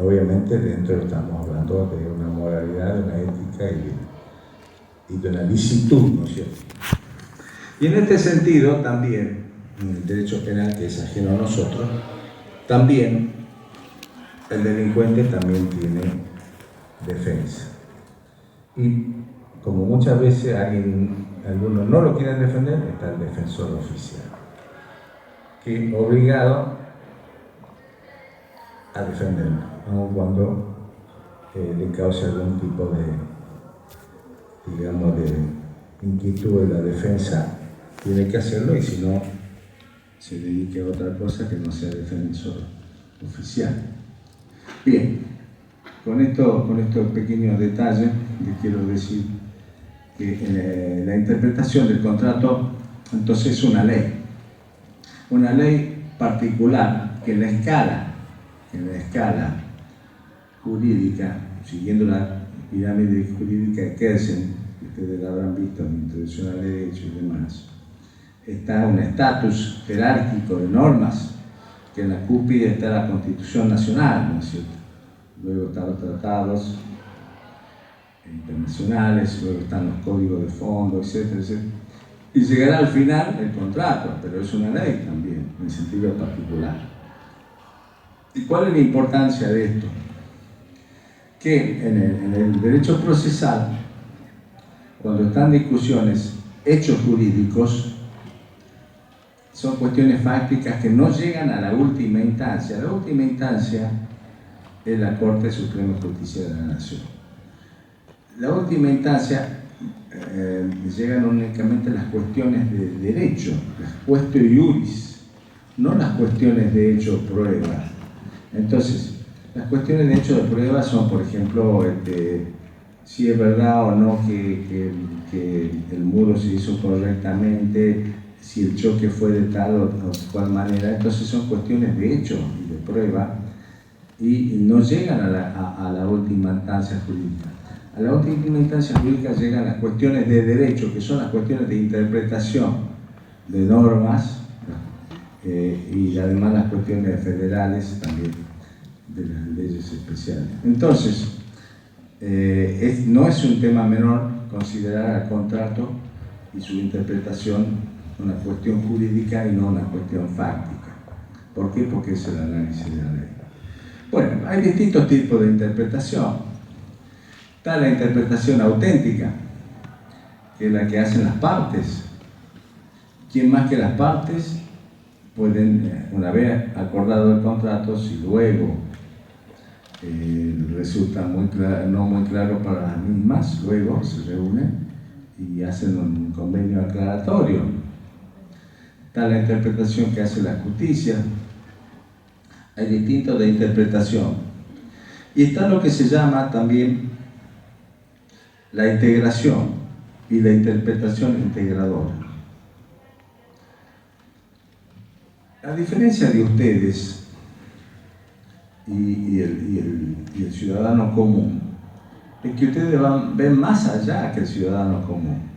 Speaker 5: Obviamente dentro estamos hablando de una moralidad, de una ética y de una licitud, ¿no es cierto? Y en este sentido también, en el derecho penal que es ajeno a nosotros, también el delincuente también tiene defensa. Y como muchas veces algunos no lo quieren defender, está el defensor oficial, que es obligado a defenderlo, aun cuando le cause algún tipo de, digamos, de inquietud en la defensa, tiene que hacerlo, y si no, se dedique a otra cosa que no sea defensor oficial. Bien, con estos pequeños detalles les quiero decir que la interpretación del contrato entonces es una ley particular que en la escala jurídica, siguiendo la pirámide jurídica de Kelsen, que ustedes la habrán visto en Introducción al Derecho y demás, está un estatus jerárquico de normas, que en la cúspide está la Constitución Nacional, ¿no es cierto? Luego están los tratados internacionales, luego están los códigos de fondo, etcétera, etcétera. Y llegará al final el contrato, pero es una ley también, en sentido particular. ¿Y cuál es la importancia de esto? Que en el derecho procesal, cuando están discusiones, hechos jurídicos, son cuestiones fácticas que no llegan a la última instancia. La última instancia es la Corte Suprema de Justicia de la Nación. La última instancia llegan únicamente las cuestiones de derecho, las quaestio iuris, no las cuestiones de hecho prueba. Entonces, las cuestiones de hecho de prueba son, por ejemplo, si es verdad o no que el muro se hizo correctamente, si el choque fue de tal o cual manera. Entonces son cuestiones de hecho y de prueba, y no llegan a la última instancia jurídica. A la última instancia jurídica llegan las cuestiones de derecho, que son las cuestiones de interpretación de normas, y además las cuestiones federales también, de las leyes especiales. Entonces, no es un tema menor considerar al contrato y su interpretación una cuestión jurídica y no una cuestión fáctica. ¿Por qué? Porque es el análisis de la ley. Bueno, hay distintos tipos de interpretación. Está la interpretación auténtica, que es la que hacen las partes. ¿Quién más que las partes pueden, una vez acordado el contrato, si luego resulta no muy claro para las mismas, luego se reúnen y hacen un convenio aclaratorio? Está la interpretación que hace la justicia. Hay distintos de interpretación. Y está lo que se llama también la integración y la interpretación integradora. A diferencia de ustedes y el ciudadano común, es que ustedes ven más allá que el ciudadano común,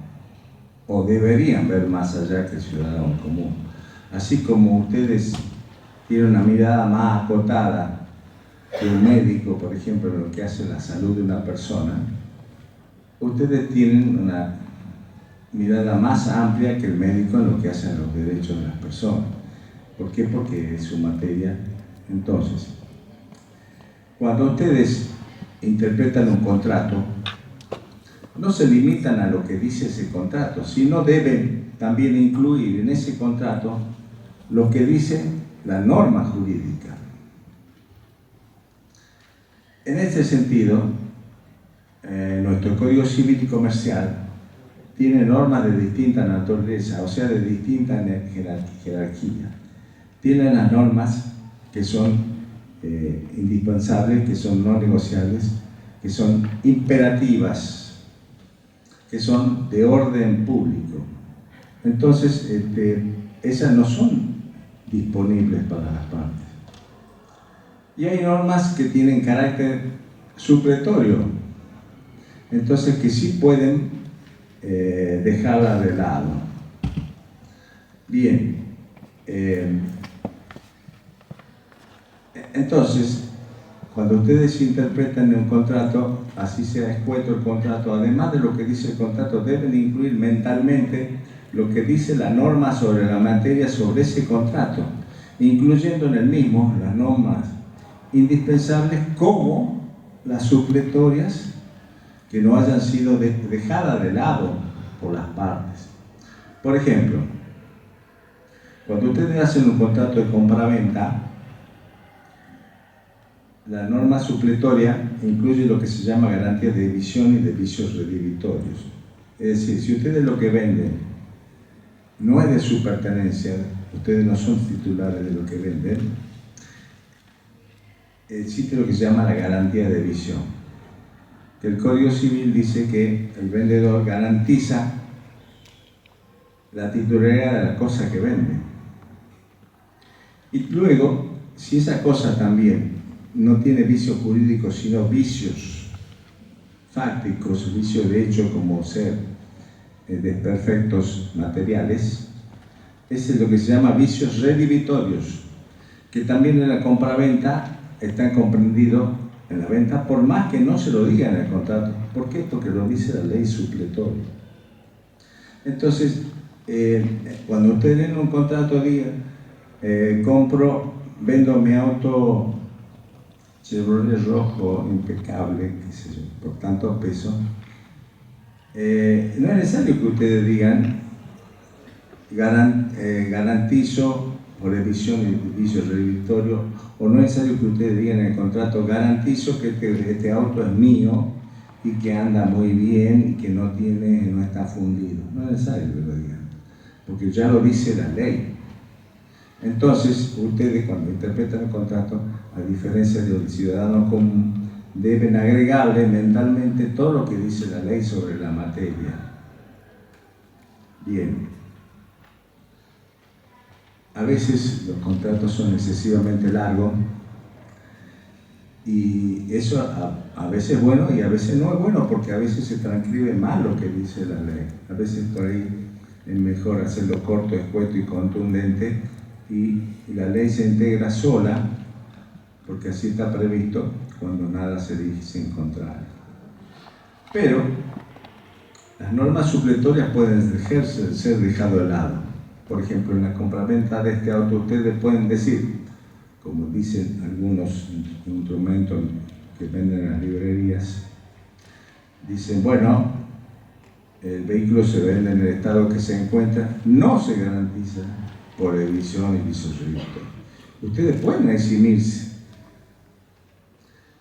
Speaker 5: o deberían ver más allá que el ciudadano común. Así como ustedes tienen una mirada más acotada que un médico, por ejemplo, en lo que hace la salud de una persona, ustedes tienen una mirada más amplia que el médico en lo que hacen los derechos de las personas. ¿Por qué? Porque es su materia. Entonces, cuando ustedes interpretan un contrato, no se limitan a lo que dice ese contrato, sino deben también incluir en ese contrato lo que dice la norma jurídica. En este sentido,
Speaker 1: nuestro Código Civil y Comercial tiene normas de distinta naturaleza, o sea, de distinta jerarquía. Tiene las normas que son indispensables, que son no negociables, que son imperativas, que son de orden público. Entonces, esas no son disponibles para las partes. Y hay normas que tienen carácter supletorio, entonces que sí pueden dejarla de lado. Bien, entonces, cuando ustedes interpretan un contrato, así sea escueto el contrato, además de lo que dice el contrato, deben incluir mentalmente lo que dice la norma sobre la materia sobre ese contrato, incluyendo en el mismo las normas indispensables como las supletorias que no hayan sido dejadas de lado por las partes. Por ejemplo, cuando ustedes hacen un contrato de compra-venta, la norma supletoria incluye lo que se llama garantía de división y de vicios redimitorios. Es decir, si ustedes lo que venden no es de su pertenencia, ustedes no son titulares de lo que venden, existe lo que se llama la garantía de división. El Código Civil dice que el vendedor garantiza la titularidad de la cosa que vende. Y luego, si esa cosa también no tiene vicios jurídicos, sino vicios fácticos, vicios de hecho como ser desperfectos materiales, es lo que se llama vicios redimitorios, que también en la compraventa están comprendidos en la venta, por más que no se lo diga en el contrato. ¿Por qué? Porque lo dice la ley supletoria. Entonces, cuando ustedes leen un contrato, digan, vendo mi auto Chevrolet rojo impecable, qué sé yo, por tantos pesos, no es necesario que ustedes digan garantizo por emisión y vicio redimitorio, o no es necesario que ustedes digan en el contrato garantizo que este auto es mío y que anda muy bien y que no está fundido. No es necesario que lo digan, porque ya lo dice la ley. Entonces, ustedes cuando interpretan el contrato, a diferencia del ciudadano común, deben agregarle mentalmente todo lo que dice la ley sobre la materia. Bien. A veces los contratos son excesivamente largos y eso a veces es bueno y a veces no es bueno, porque a veces se transcribe mal lo que dice la ley. A veces por ahí es mejor hacerlo corto, escueto y contundente, y la ley se integra sola, porque así está previsto cuando nada se dice en contrario. Pero las normas supletorias pueden ser dejadas de lado. Por ejemplo, en la compraventa de este auto ustedes pueden decir, como dicen algunos instrumentos que venden en las librerías, dicen, bueno, el vehículo se vende en el estado que se encuentra, no se garantiza por emisión y vicios redimitorios. Ustedes pueden eximirse.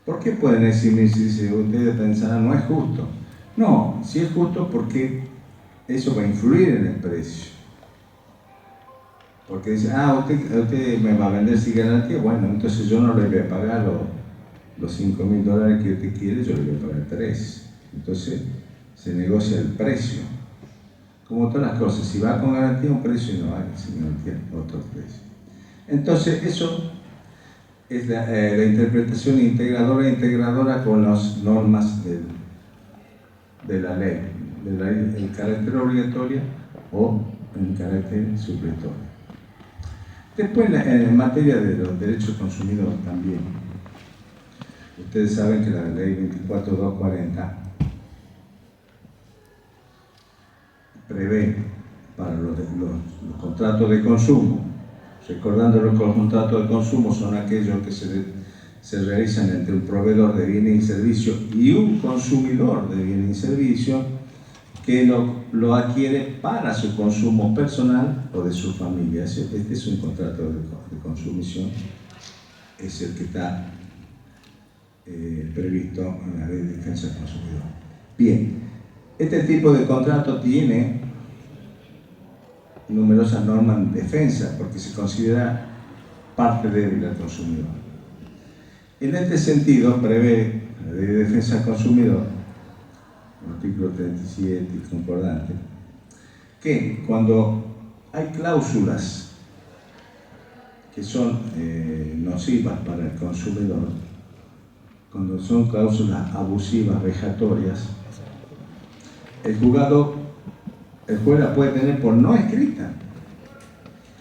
Speaker 1: ¿Por qué pueden eximirse? Si ustedes pensarán, no es justo. No, sí es justo porque eso va a influir en el precio. Porque dice, usted me va a vender sin garantía, bueno, entonces yo no le voy a pagar los $5.000 que usted quiere, yo le voy a pagar 3. Entonces se negocia el precio. Como todas las cosas, si va con garantía un precio y no va sin garantía otro precio. Entonces eso es la interpretación integradora con las normas de la ley, el carácter obligatorio o el carácter supletorio. Después, en materia de los derechos consumidores también, ustedes saben que la ley 24240 prevé para los contratos de consumo, recordando que los contratos de consumo son aquellos que se realizan entre un proveedor de bienes y servicios y un consumidor de bienes y servicios que lo adquiere para su consumo personal o de su familia. Este es un contrato de consumición, es el que está previsto en la Ley de Defensa del Consumidor.
Speaker 5: Bien, este tipo de contrato tiene numerosas normas en defensa porque se considera parte débil del consumidor. En este sentido, prevé la Ley de Defensa del Consumidor, el artículo 37 y concordante, que cuando hay cláusulas que son nocivas para el consumidor, cuando son cláusulas abusivas, vejatorias, el juez la puede tener por no escrita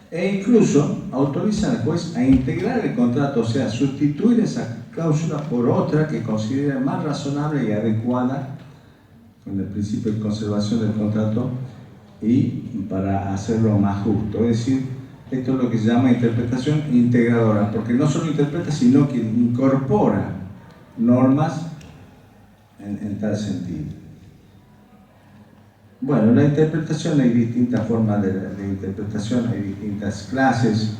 Speaker 5: e incluso autoriza al juez a integrar el contrato, o sea, sustituir esa cláusula por otra que considere más razonable y adecuada con el principio de conservación del contrato y para hacerlo más justo. Es decir, esto es lo que se llama interpretación integradora, porque no solo interpreta, sino que incorpora normas en tal sentido. Bueno, la interpretación, hay distintas formas de interpretación, hay distintas clases.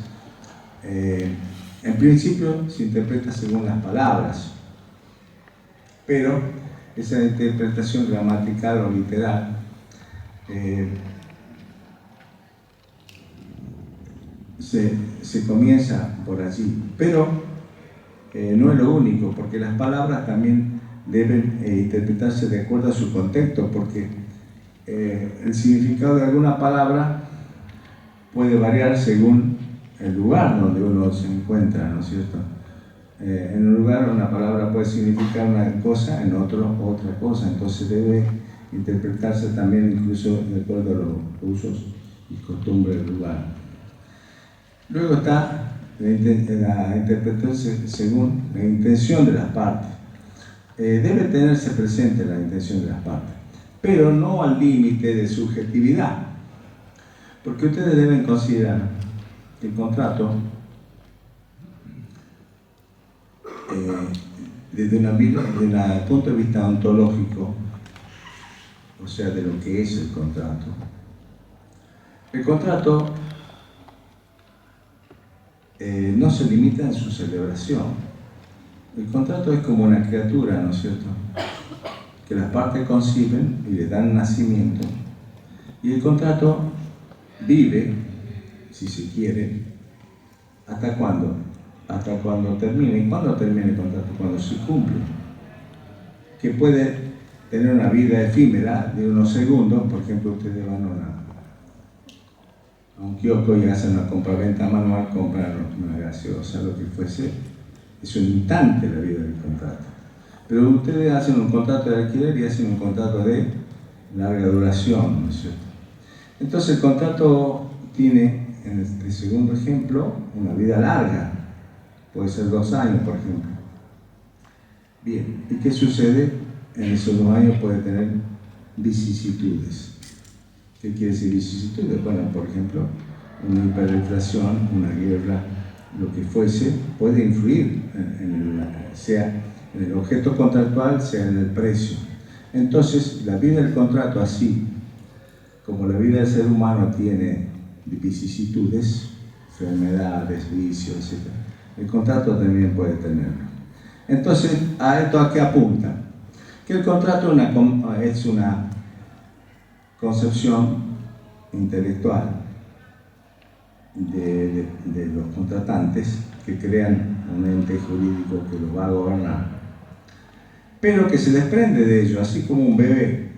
Speaker 5: En principio se interpreta según las palabras, pero esa interpretación gramatical o literal se comienza por allí, pero no es lo único, porque las palabras también deben interpretarse de acuerdo a su contexto, porque el significado de alguna palabra puede variar según el lugar donde uno se encuentra, ¿no es cierto? En un lugar una palabra puede significar una cosa, en otro otra cosa, entonces debe interpretarse también incluso de acuerdo a los usos y costumbres del lugar. Luego está la interpretación según la intención de las partes. Debe tenerse presente la intención de las partes, pero no al límite de subjetividad, porque ustedes deben considerar que el contrato, desde un punto de vista ontológico, o sea, de lo que es el contrato no se limita en su celebración. El contrato es como una criatura, ¿no es cierto?, que las partes conciben y le dan nacimiento, y el contrato vive, si se quiere, ¿hasta cuándo? Hasta cuando termine. ¿Y cuándo termina el contrato? Cuando se cumple, que puede tener una vida efímera de unos segundos. Por ejemplo, ustedes van a un kiosco y hacen una compraventa manual, compran una gaseosa, lo que fuese, es un instante la vida del contrato. Pero ustedes hacen un contrato de alquiler y hacen un contrato de larga duración, ¿no es cierto? Entonces el contrato tiene, en el segundo ejemplo, una vida larga, puede ser 2 años, por ejemplo. Bien, ¿y qué sucede? En esos 2 años puede tener vicisitudes. ¿Qué quiere decir vicisitudes? Bueno, por ejemplo, una hiperinflación, una guerra, lo que fuese, puede influir sea en el objeto contractual, sea en el precio. Entonces, la vida del contrato, así como la vida del ser humano tiene vicisitudes, enfermedades, vicios, etc., el contrato también puede tenerlo. Entonces, ¿a qué apunta? Que el contrato es una concepción intelectual de los contratantes que crean un ente jurídico que los va a gobernar, pero que se desprende de ello, así como un bebé.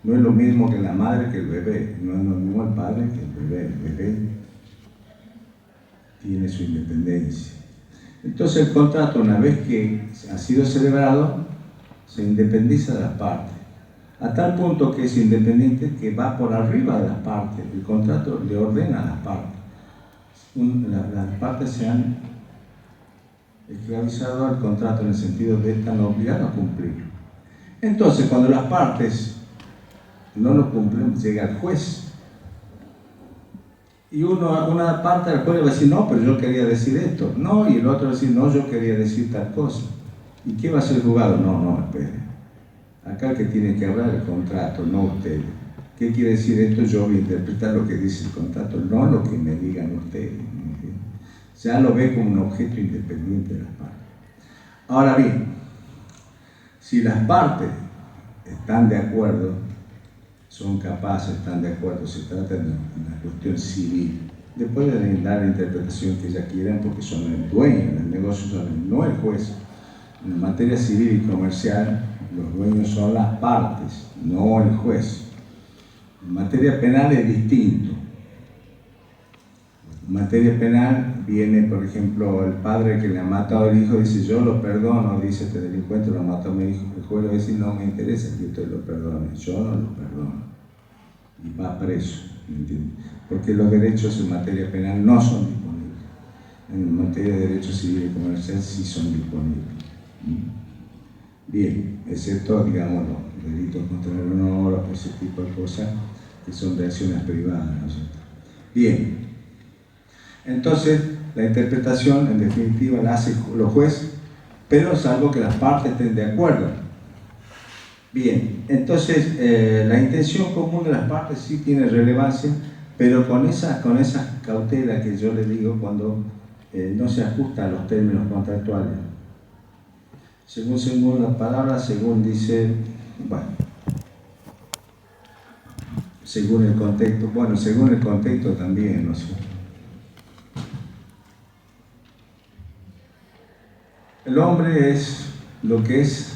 Speaker 5: No es lo mismo que la madre que el bebé, no es lo mismo el padre que el bebé. El bebé tiene su independencia. Entonces el contrato, una vez que ha sido celebrado, se independiza de las partes, a tal punto que es independiente que va por arriba de las partes. El contrato le ordena a las partes. Las partes se han esclavizado al contrato en el sentido de que están obligadas a cumplirlo. Entonces, cuando las partes no lo cumplen, llega el juez. Y una parte del juez le va a decir, no, pero yo quería decir esto. No, y el otro va a decir, no, yo quería decir tal cosa. ¿Y qué va a ser el juzgado? No, espere. Acá el que tiene que hablar el contrato, no usted. ¿Qué quiere decir esto? Yo voy a interpretar lo que dice el contrato, no lo que me digan ustedes. Ya lo ve como un objeto independiente de las partes. Ahora bien, si las partes están de acuerdo, son capaces, están de acuerdo, se trata de una cuestión civil. Después de dar la interpretación que ellas quieran porque son el dueño del negocio, no el juez. En materia civil y comercial, los dueños son las partes, no el juez. En materia penal es distinto. En materia penal viene, por ejemplo, el padre que le ha matado al hijo y dice, yo lo perdono, dice este delincuente lo mató a mi hijo. El juez le dice, no me interesa que usted lo perdone, yo no lo perdono. Y va preso, ¿entiende? Porque los derechos en materia penal no son disponibles. En materia de derecho civil y comercial sí son disponibles. Bien, excepto, digamos, los delitos contra el honor o ese tipo de cosas que son de acciones privadas, ¿no es cierto? Bien, entonces la interpretación en definitiva la hace los jueces, pero salvo que las partes estén de acuerdo. Bien, entonces la intención común de las partes sí tiene relevancia, pero con esa cautela que yo le digo cuando no se ajusta a los términos contractuales. Según las palabras, según dice, bueno, según el contexto también, ¿no sé. El hombre es lo que es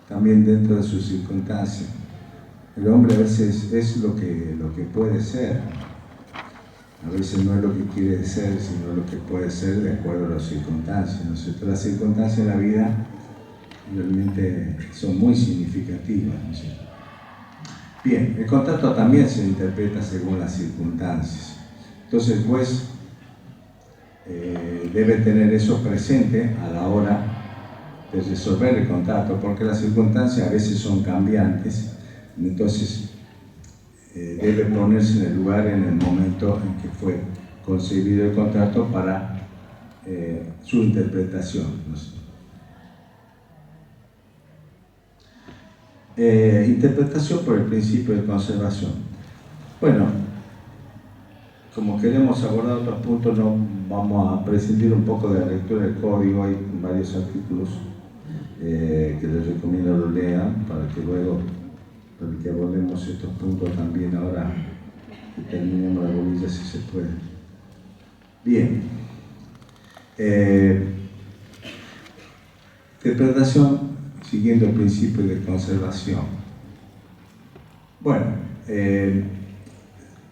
Speaker 5: también dentro de sus circunstancias. El hombre a veces es lo que puede ser. A veces no es lo que quiere ser, sino lo que puede ser de acuerdo a las circunstancias, ¿no es cierto? Las circunstancias de la vida realmente son muy significativas, ¿no es cierto? Bien, el contrato también se interpreta según las circunstancias. Entonces el juez debe tener eso presente a la hora de resolver el contrato, porque las circunstancias a veces son cambiantes, entonces debe ponerse en el lugar, en el momento en que fue concebido el contrato para su interpretación, ¿no sé? Interpretación por el principio de conservación. Bueno, como queremos abordar otros puntos, no vamos a prescindir un poco de la lectura del código. Hay varios artículos que les recomiendo lo lean para que luego, para que abordemos estos puntos también ahora que terminemos la bolilla, si se puede. Bien. Interpretación siguiendo el principio de conservación. Bueno,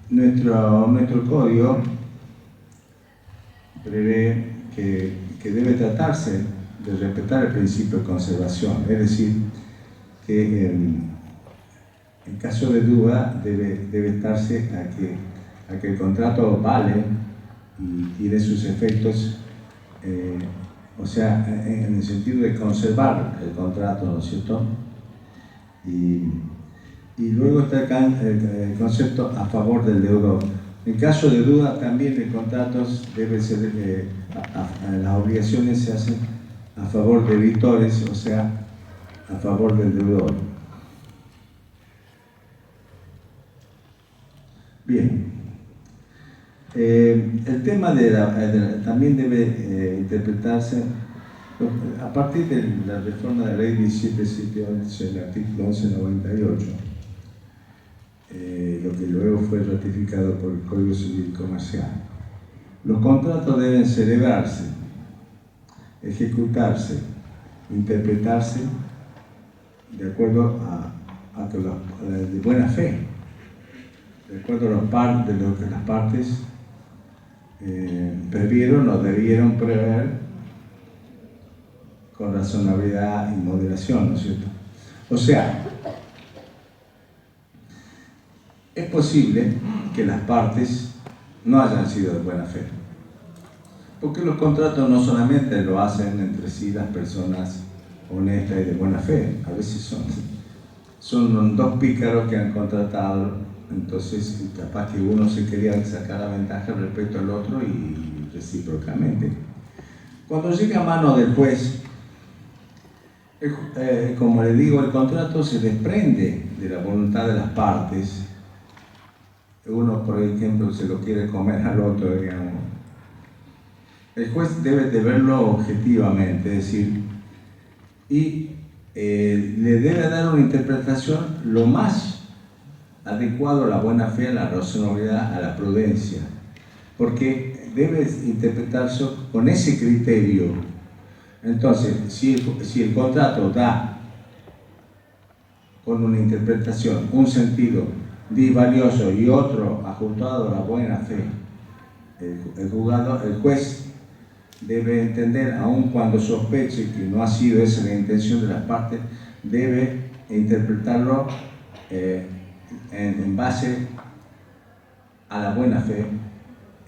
Speaker 5: nuestro código prevé que debe tratarse de respetar el principio de conservación, es decir, que en caso de duda debe estarse a que el contrato vale y tiene sus efectos, o sea, en el sentido de conservar el contrato, ¿no es cierto? Y luego está el concepto a favor del deudor. En caso de duda, también el contrato debe ser, las obligaciones se hacen a favor de debitores, o sea, a favor del deudor. Bien. El tema también debe interpretarse a partir de la reforma de la ley 1778, el artículo 1198, lo que luego fue ratificado por el Código Civil Comercial. Los contratos deben celebrarse, ejecutarse, interpretarse de acuerdo de buena fe, de acuerdo a lo que las partes previeron o debieron prever con razonabilidad y moderación, ¿no es cierto? O sea, es posible que las partes no hayan sido de buena fe, porque los contratos no solamente lo hacen entre sí las personas honestas y de buena fe, a veces son dos pícaros que han contratado. Entonces, capaz que uno se quería sacar la ventaja respecto al otro y recíprocamente. Cuando llega a mano del juez, como le digo, el contrato se desprende de la voluntad de las partes. Uno, por ejemplo, se lo quiere comer al otro, digamos. El juez debe de verlo objetivamente, es decir, y le debe dar una interpretación lo más adecuado a la buena fe, a la razonabilidad, a la prudencia, porque debe interpretarse con ese criterio. Entonces, si el contrato da con una interpretación, un sentido disvalioso y otro ajustado a la buena fe, el juez debe entender, aun cuando sospeche que no ha sido esa la intención de las partes, debe interpretarlo en base a la buena fe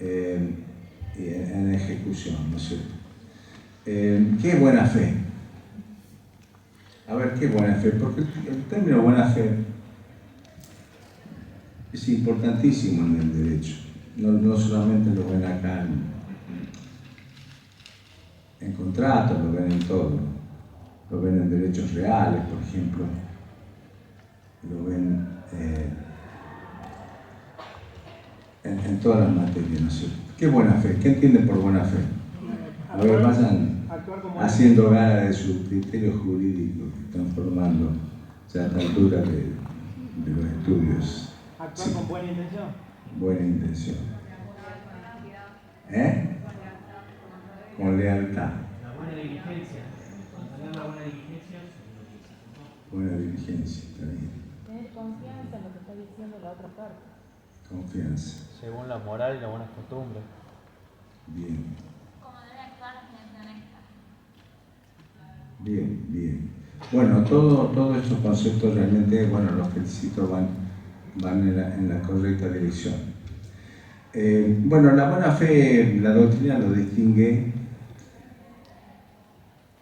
Speaker 5: en ejecución, ¿no es cierto? ¿Qué es buena fe? A ver, ¿qué es buena fe? Porque el término buena fe es importantísimo en el derecho. No solamente lo ven acá en contratos, lo ven en todo. Lo ven en derechos reales, por ejemplo. Lo ven en todas las materias, ¿no es cierto? ¿Qué es buena fe? ¿Qué entienden por buena fe? A ver, vayan haciendo gala de su criterio jurídico que están formando ya a esta altura de los estudios.
Speaker 2: Actuar con buena intención.
Speaker 5: Buena intención. Con lealtad.
Speaker 2: La buena diligencia. Tener la buena diligencia.
Speaker 5: Buena diligencia, está bien.
Speaker 3: Tener confianza en lo que está diciendo la otra parte.
Speaker 5: Confianza.
Speaker 4: Según la moral y las buenas costumbres.
Speaker 5: Bien.
Speaker 6: Como debe actuar la gente honesta.
Speaker 5: Bien, bien. Bueno, todos estos conceptos realmente, bueno, los felicito, van en la correcta dirección. Bueno, la buena fe, la doctrina lo distingue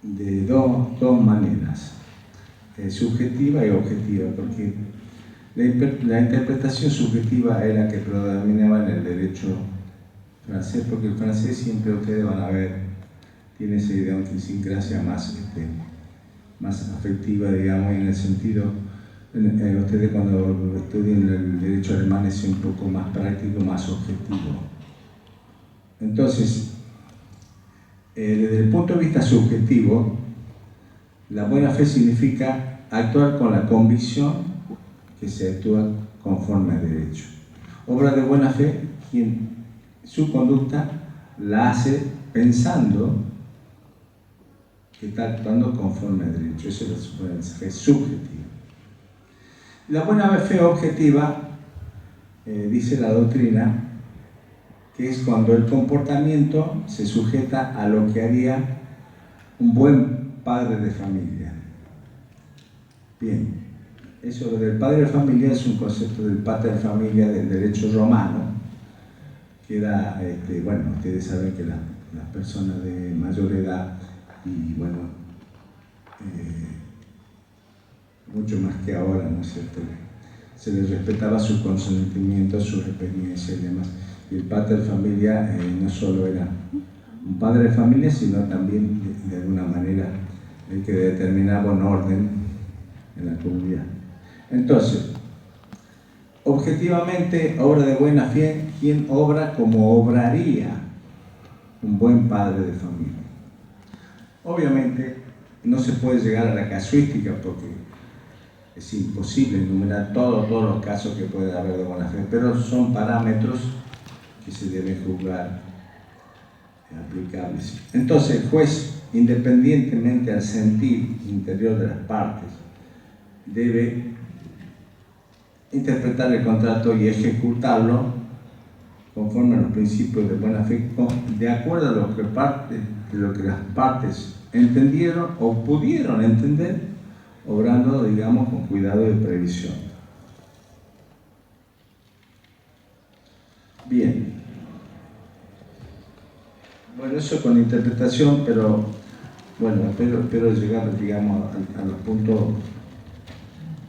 Speaker 5: de dos maneras, subjetiva y objetiva, porque la interpretación subjetiva es la que predominaba en el derecho francés, porque el francés siempre ustedes van a ver, tiene esa idiosincrasia más afectiva, digamos, en el sentido, ustedes cuando estudian el derecho alemán es un poco más práctico, más objetivo. Entonces, desde el punto de vista subjetivo, la buena fe significa actuar con la convicción que se actúa conforme al derecho. Obra de buena fe, quien su conducta la hace pensando que está actuando conforme al derecho. Eso es la buena fe subjetiva. La buena fe objetiva, dice la doctrina, que es cuando el comportamiento se sujeta a lo que haría un buen padre de familia. Bien, eso del padre de familia es un concepto del pater familia del derecho romano, que era, bueno, ustedes saben que las personas de mayor edad y, bueno, mucho más que ahora, ¿no es cierto?, se les respetaba su consentimiento, su experiencia y demás. Y el pater familia no solo era un padre de familia, sino también, de alguna manera, el que determinaba un orden en la comunidad. Entonces, objetivamente, obra de buena fe, quien obra como obraría un buen padre de familia. Obviamente, no se puede llegar a la casuística porque es imposible enumerar todos los casos que puede haber de buena fe, pero son parámetros que se deben juzgar aplicables. Entonces, el juez, independientemente al sentir interior de las partes, debe interpretar el contrato y ejecutarlo conforme a los principios de buena fe, de acuerdo a lo que las partes entendieron o pudieron entender, obrando, digamos, con cuidado y previsión. Bien. Bueno, eso con interpretación, pero bueno, espero llegar, digamos, a los puntos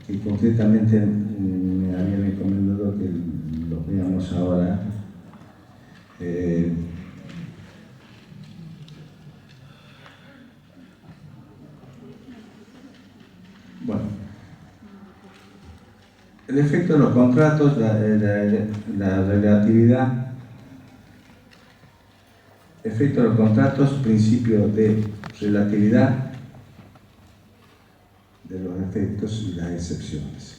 Speaker 5: que concretamente me habían encomendado que los veamos ahora. Bueno, el efecto de los contratos, la relatividad, efecto de los contratos, principio de relatividad. de los efectos y las excepciones.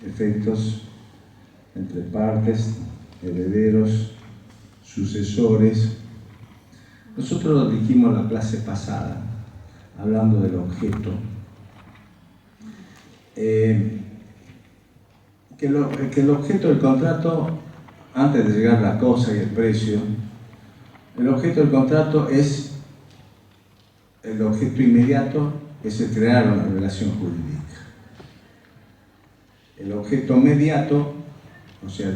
Speaker 5: Efectos entre partes, herederos, sucesores. Nosotros lo dijimos en la clase pasada, hablando del objeto, que el objeto del contrato, antes de llegar a la cosa y el precio, el objeto del contrato es el objeto inmediato, es el crear una relación jurídica. El objeto inmediato, o sea,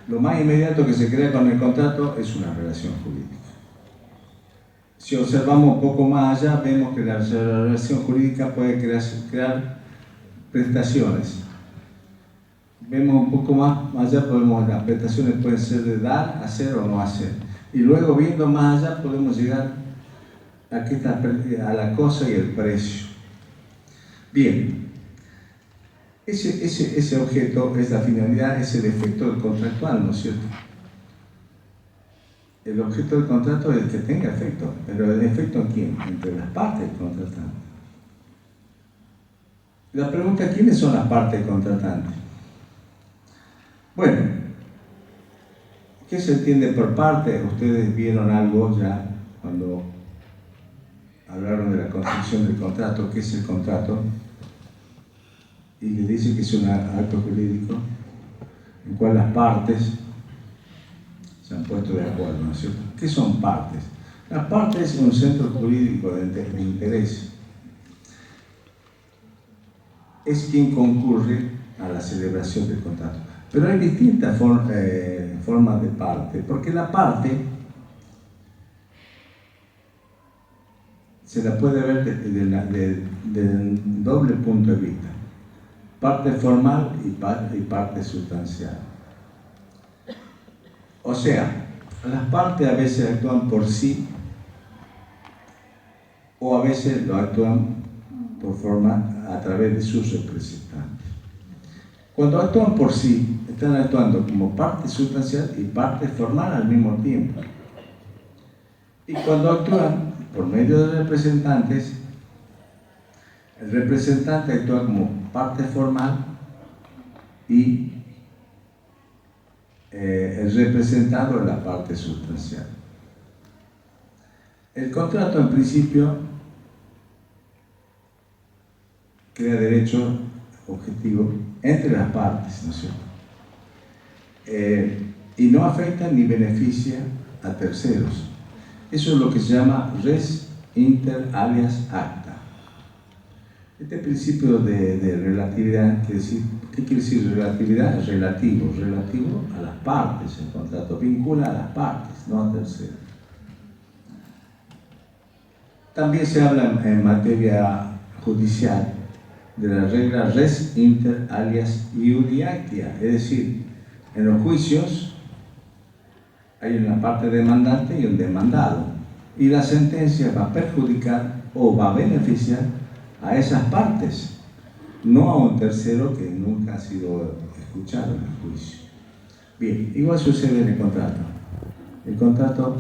Speaker 5: lo más inmediato que se crea con el contrato es una relación jurídica. Si observamos un poco más allá, vemos que la relación jurídica puede crear prestaciones. Vemos un poco más allá, las prestaciones pueden ser de dar, hacer o no hacer. Y luego, viendo más allá, podemos llegar a la cosa y el precio. Bien, ese objeto es la finalidad, es el efecto del contractual, ¿no es cierto? El objeto del contrato es el que tenga efecto, pero ¿el efecto en quién? Entre las partes contratantes. La pregunta es: ¿quiénes son las partes contratantes? Bueno, ¿qué se entiende por parte? Ustedes vieron algo ya cuando hablaron de la construcción del contrato. ¿Qué es el contrato? Y le dice que es un acto jurídico en cual las partes se han puesto de acuerdo, ¿no es cierto? ¿Qué son partes? Las partes son un centro jurídico de interés. Es quien concurre a la celebración del contrato. Pero hay distintas formas de parte, porque la parte se la puede ver desde un doble punto de vista: parte formal y parte sustancial. O sea, las partes a veces actúan por sí o a veces lo actúan a través de sus representantes. Cuando actúan por sí, están actuando como parte sustancial y parte formal al mismo tiempo. Y cuando actúan por medio de representantes, el representante actúa como parte formal y el representado es la parte sustancial. El contrato, en principio, crea derecho objetivo entre las partes, ¿no es cierto? Y no afecta ni beneficia a terceros. Eso es lo que se llama res inter alias acta. Este principio de relatividad, ¿qué quiere decir relatividad? Es relativo a las partes. El contrato vincula a las partes, no a terceros. También se habla en materia judicial de la regla res inter alias iudi actia, es decir, en los juicios hay una parte demandante y un demandado, y la sentencia va a perjudicar o va a beneficiar a esas partes, no a un tercero que nunca ha sido escuchado en el juicio. Bien, igual sucede en el contrato. El contrato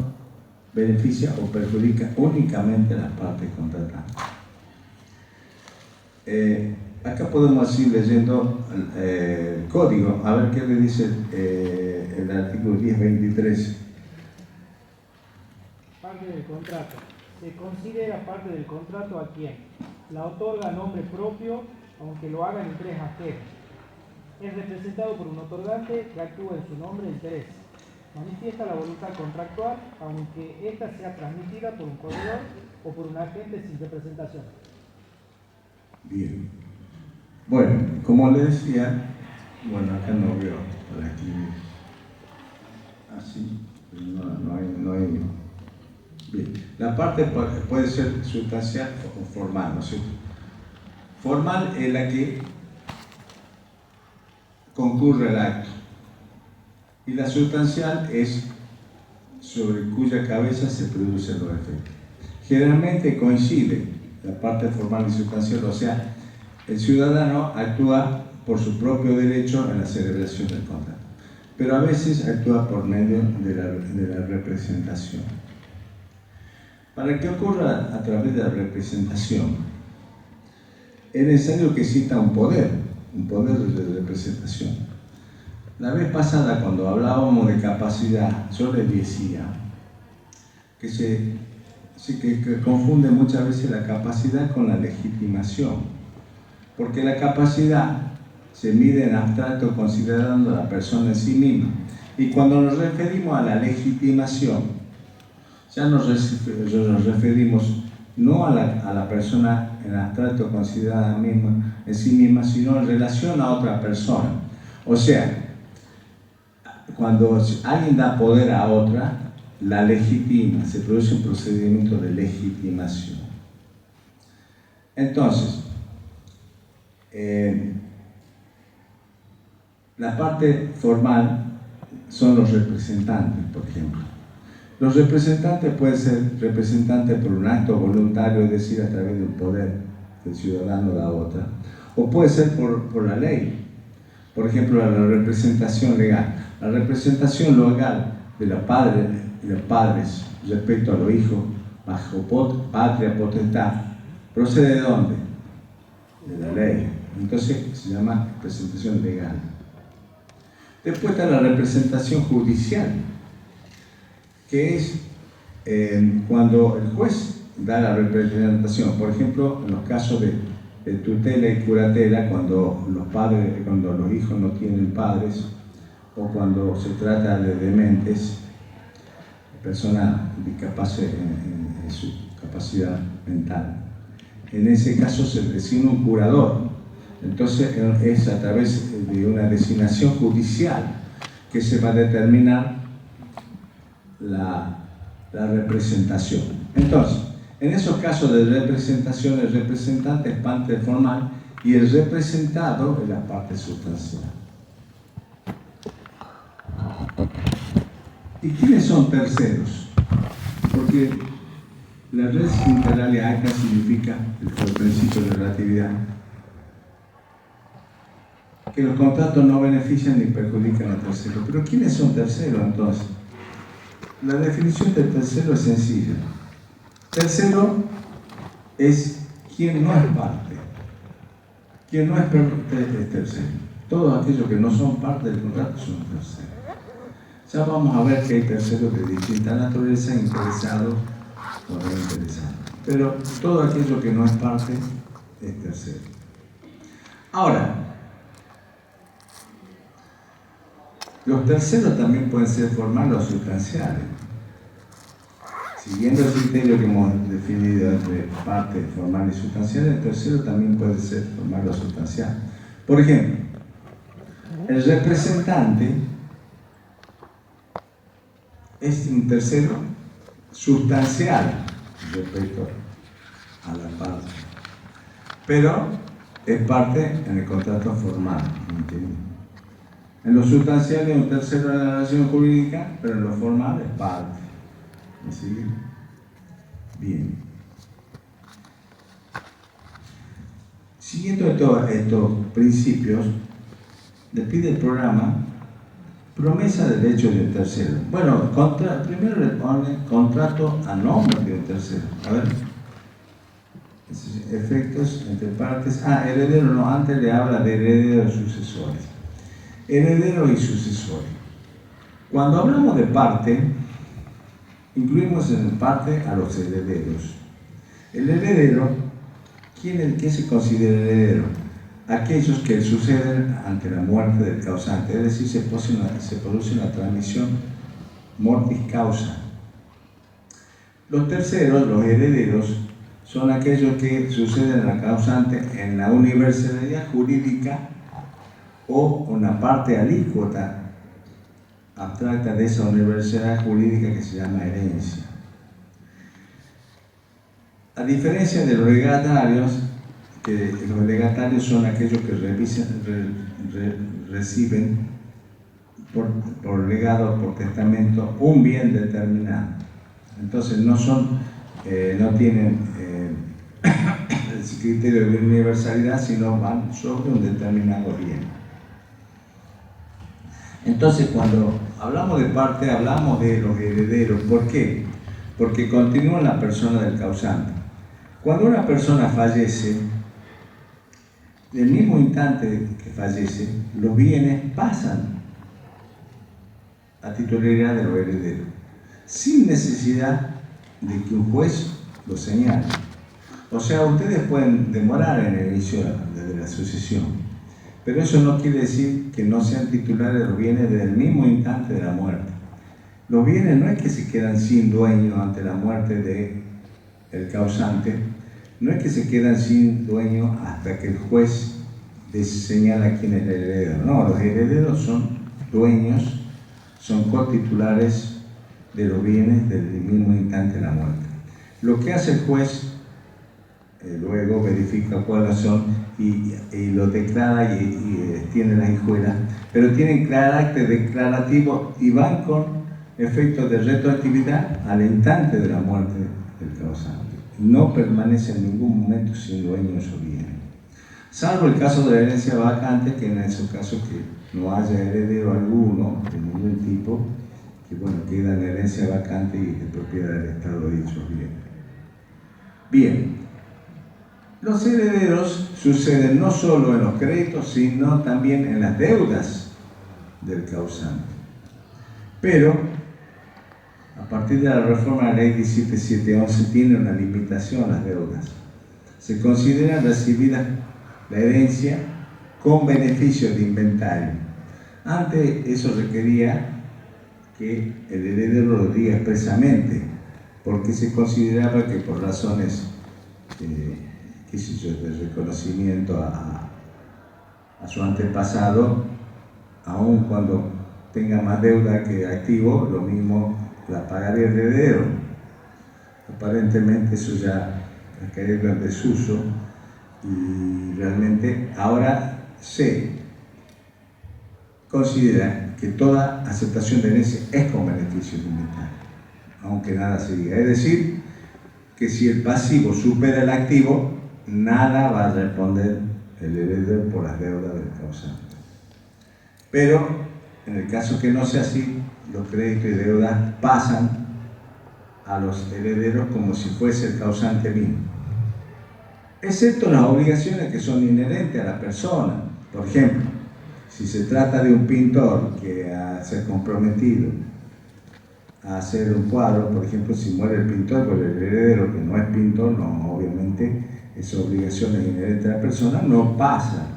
Speaker 5: beneficia o perjudica únicamente a las partes contratantes. Acá podemos ir leyendo el código, a ver qué le dice el artículo 1023.
Speaker 2: Parte del contrato. Se considera parte del contrato a quien la otorga a nombre propio, aunque lo haga en interés ajeno. Es representado por un otorgante que actúa en su nombre e interés. Manifiesta la voluntad contractual, aunque ésta sea transmitida por un corredor o por un agente sin representación. Bien.
Speaker 5: Bueno, como le decía, bueno, acá no veo para escribir así, no hay. Bien, la parte puede ser sustancial o formal, ¿no es cierto? Formal es la que concurre al acto, y la sustancial es sobre cuya cabeza se producen los efectos. Generalmente coincide la parte formal y sustancial, o sea, el ciudadano actúa por su propio derecho en la celebración del contrato, pero a veces actúa por medio de la representación. Para que ocurra a través de la representación, es necesario que exista un poder de representación. La vez pasada, cuando hablábamos de capacidad, yo les decía que confunde muchas veces la capacidad con la legitimación, porque la capacidad se mide en abstracto considerando a la persona en sí misma, y cuando nos referimos a la legitimación, ya nos referimos no a la persona en abstracto considerada en sí misma, sino en relación a otra persona. O sea, cuando alguien da poder a otra, la legitima, se produce un procedimiento de legitimación. Entonces, la parte formal son los representantes, por ejemplo. Los representantes pueden ser representantes por un acto voluntario, es decir, a través de un poder que el ciudadano da a otra, o puede ser por la ley. Por ejemplo, la representación legal. La representación legal de los padres respecto a los hijos bajo patria potestad procede ¿de dónde? De la ley. Entonces se llama representación legal. Después está la representación judicial, que es cuando el juez da la representación. Por ejemplo, en los casos de tutela y curatela, cuando los hijos no tienen padres, o cuando se trata de dementes, personas discapaces en su capacidad mental. En ese caso se designa un curador. Entonces es a través de una designación judicial que se va a determinar la representación. Entonces, en esos casos de representación, el representante es parte formal y el representado es la parte sustancial. ¿Y quiénes son terceros? Porque la res inter alia acta significa, el principio de relatividad, que los contratos no benefician ni perjudican a terceros. Pero ¿quiénes son terceros entonces? La definición de tercero es sencilla. Tercero es quien no es parte. Quien no es parte es tercero. Todos aquellos que no son parte del contrato son terceros. Ya vamos a ver que hay terceros de distinta naturaleza, interesados o no interesados. Pero todo aquello que no es parte es tercero. Ahora, los terceros también pueden ser formales o sustanciales. Siguiendo el criterio que hemos definido entre parte formal y sustancial, el tercero también puede ser formal o sustancial. Por ejemplo, el representante es un tercero sustancial respecto a la parte, pero es parte en el contrato formal. En lo sustancial es un tercero de la relación jurídica, pero en lo formal es parte. ¿Me sigue? Bien. Siguiendo estos principios, le pide el programa promesa de derechos de un tercero. Bueno, primero le pone contrato a nombre de un tercero. A ver. Efectos entre partes. Heredero no, antes le habla de herederos sucesores. Heredero y sucesores. Cuando hablamos de parte, incluimos en parte a los herederos. El heredero, ¿qué se considera heredero? Aquellos que suceden ante la muerte del causante, es decir, se produce una transmisión mortis causa. Los terceros, los herederos, son aquellos que suceden al causante en la universalidad jurídica o una parte alícuota abstracta de esa universalidad jurídica que se llama herencia. A diferencia de los legatarios, que los legatarios son aquellos que reciben por legado, por testamento, un bien determinado. Entonces no tienen el criterio de universalidad, sino van sobre un determinado bien. Entonces cuando hablamos de parte, hablamos de los herederos. ¿Por qué? Porque continúa la persona del causante. Cuando una persona fallece, en el mismo instante que fallece, los bienes pasan a titularidad de los herederos, sin necesidad de que un juez lo señale. O sea, ustedes pueden demorar en el inicio de la sucesión, pero eso no quiere decir que no sean titulares de los bienes desde el mismo instante de la muerte. Los bienes no es que se quedan sin dueño ante la muerte del causante, no es que se quedan sin dueño hasta que el juez señala quién es el heredero. No, los herederos son dueños, son cotitulares de los bienes desde el mismo instante de la muerte. Lo que hace el juez luego verifica cuáles son y lo declara y tiene la hijuela, pero tienen carácter declarativo y van con efectos de retroactividad al instante de la muerte del causante. No permanece en ningún momento sin dueño de esos bienes, salvo el caso de la herencia vacante, que en esos casos que no haya heredero alguno de ningún tipo, que bueno, queda en herencia vacante y de propiedad del Estado de dichos bienes. Bien, los herederos suceden no solo en los créditos, sino también en las deudas del causante. Pero, a partir de la reforma de la ley 17711, tiene una limitación a las deudas. Se considera recibida la herencia con beneficio de inventario. Antes eso requería que el heredero lo diga expresamente, porque se consideraba que por razones de reconocimiento a su antepasado, aun cuando tenga más deuda que activo, lo mismo la pagaría el heredero. Aparentemente eso ya ha caído en desuso y realmente ahora se considera que toda aceptación de herencia es con beneficio de inventario, aunque nada se diga. Es decir, que si el pasivo supera el activo, nada va a responder el heredero por las deudas del causante. Pero en el caso que no sea así, los créditos y deudas pasan a los herederos como si fuese el causante mismo, excepto las obligaciones que son inherentes a la persona. Por ejemplo, si se trata de un pintor que se ha comprometido a hacer un cuadro, por ejemplo, si muere el pintor, pues el heredero que no es pintor, no, obviamente esas obligaciones inherentes a la persona no pasan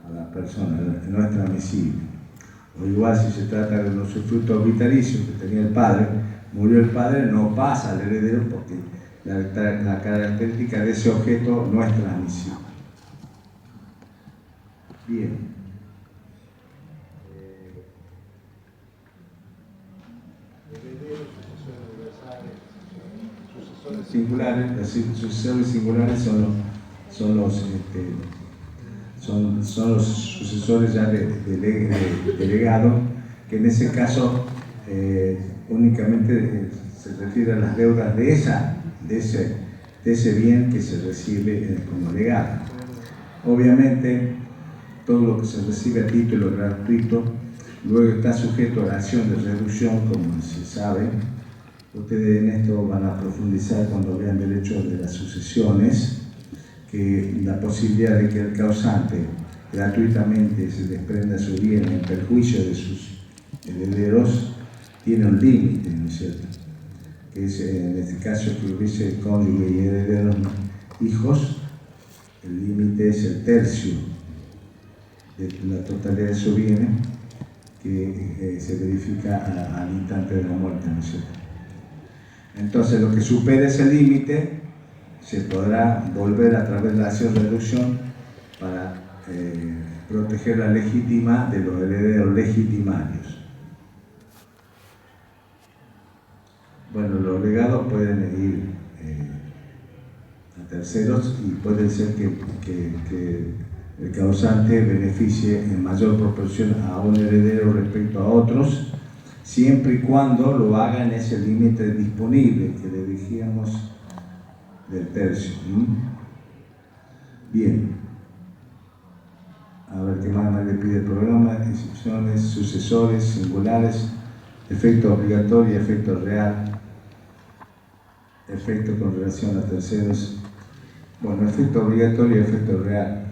Speaker 5: a la persona, no es transmisible. O igual si se trata de un usufructo vitalicio que tenía el padre, murió el padre, no pasa al heredero porque la característica de ese objeto no es transmisible. Bien. Sucesores singulares, los sucesores singulares son los sucesores ya de legado, que en ese caso únicamente se refiere a las deudas de ese bien que se recibe como legado. Obviamente, todo lo que se recibe a título gratuito luego está sujeto a la acción de reducción, como se sabe. Ustedes en esto van a profundizar cuando vean derechos de las sucesiones, que la posibilidad de que el causante gratuitamente se desprenda su bien en perjuicio de sus herederos tiene un límite, ¿no es cierto? Que es, en este caso, que hubiese cónyuge y herederos hijos, el límite es el tercio de la totalidad de su bien, que se verifica al instante de la muerte, ¿no es cierto? Entonces, lo que supere ese límite se podrá volver a través de la acción de reducción para proteger la legítima de los herederos legitimarios. Bueno, los legados pueden ir a terceros y puede ser que el causante beneficie en mayor proporción a un heredero respecto a otros, siempre y cuando lo haga en ese límite disponible que le dijimos del tercio. Bien. A ver qué más le pide el programa: excepciones, sucesores, singulares, efecto obligatorio y efecto real, efecto con relación a terceros. Bueno, efecto obligatorio y efecto real.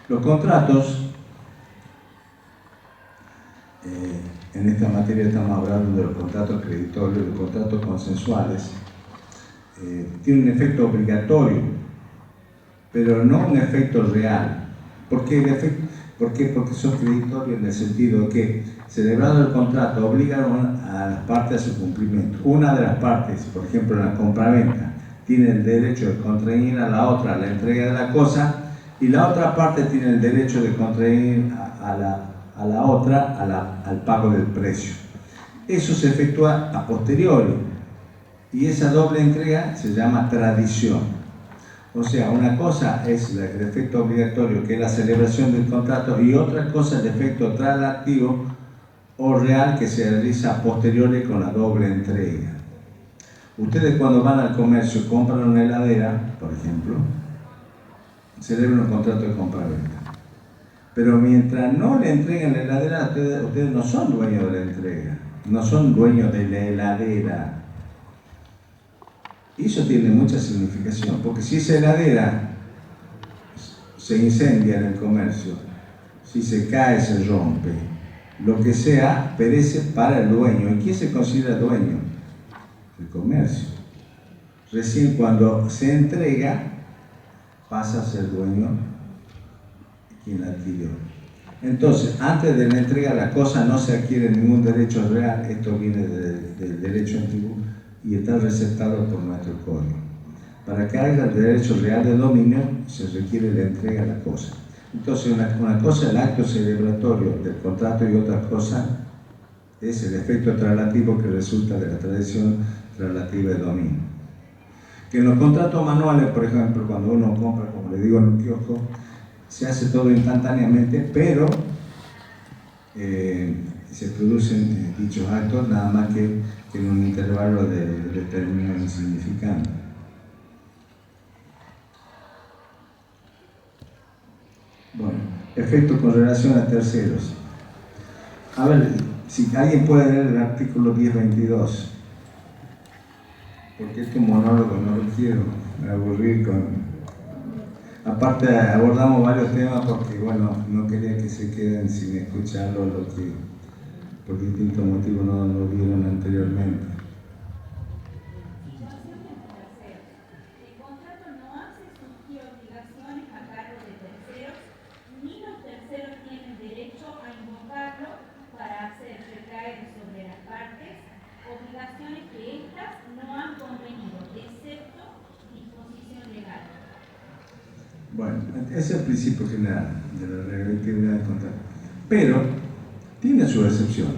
Speaker 1: Los contratos, en esta materia estamos hablando de los contratos creditorios, los contratos consensuales, tienen un efecto obligatorio, pero no un efecto real. ¿Por qué? Porque son creditorios en el sentido de que, celebrado el contrato, obligan a las partes a su cumplimiento. Una de las partes, por ejemplo en la compraventa, tiene el derecho de contraer a la otra la entrega de la cosa, y la otra parte tiene el derecho de contraer a la otra al pago del precio. Eso se efectúa a posteriori, y esa doble entrega se llama tradición. O sea, una cosa es el efecto obligatorio, que es la celebración del contrato, y otra cosa el efecto traslativo o real, que se realiza a posteriori con la doble entrega. Ustedes cuando van al comercio, compran una heladera, por ejemplo, celebran un contrato de compra-venta. Pero mientras no le entreguen la heladera, ustedes no son dueños de la entrega, no son dueños de la heladera. Y eso tiene mucha significación, porque si esa heladera se incendia en el comercio, si se cae, se rompe, lo que sea, perece para el dueño. ¿Y quién se considera dueño? El comercio. Recién cuando se entrega, pasa a ser dueño quien la adquirió. Entonces, antes de la entrega, la cosa no se adquiere ningún derecho real. Esto viene del derecho antiguo y está receptado por nuestro código. Para que haya el derecho real de dominio, se requiere la entrega de la cosa. Entonces, una cosa es el acto celebratorio del contrato, y otra cosa es el efecto traslativo que resulta de la tradición traslativa de dominio. Que en los contratos manuales, por ejemplo, cuando uno compra, como le digo, en un kiosco, se hace todo instantáneamente, pero se producen dichos actos nada más que en un intervalo de términos insignificantes. Bueno, efectos con relación a terceros. A ver, si alguien puede leer el artículo 1022, porque este monólogo no lo quiero aburrir con... Aparte abordamos varios temas porque, bueno, no quería que se queden sin escucharlo, lo que por distintos motivos no lo vieron anteriormente.
Speaker 7: Situación del tercero. El contrato no hace surgir obligaciones a cargo de terceros, ni los terceros tienen derecho a invocarlo para hacer recaer sobre las partes obligaciones que éstas no han convenido, excepto disposición legal.
Speaker 1: Bueno, ese es el principio general de la legalidad del contrato. Pero tiene su excepción.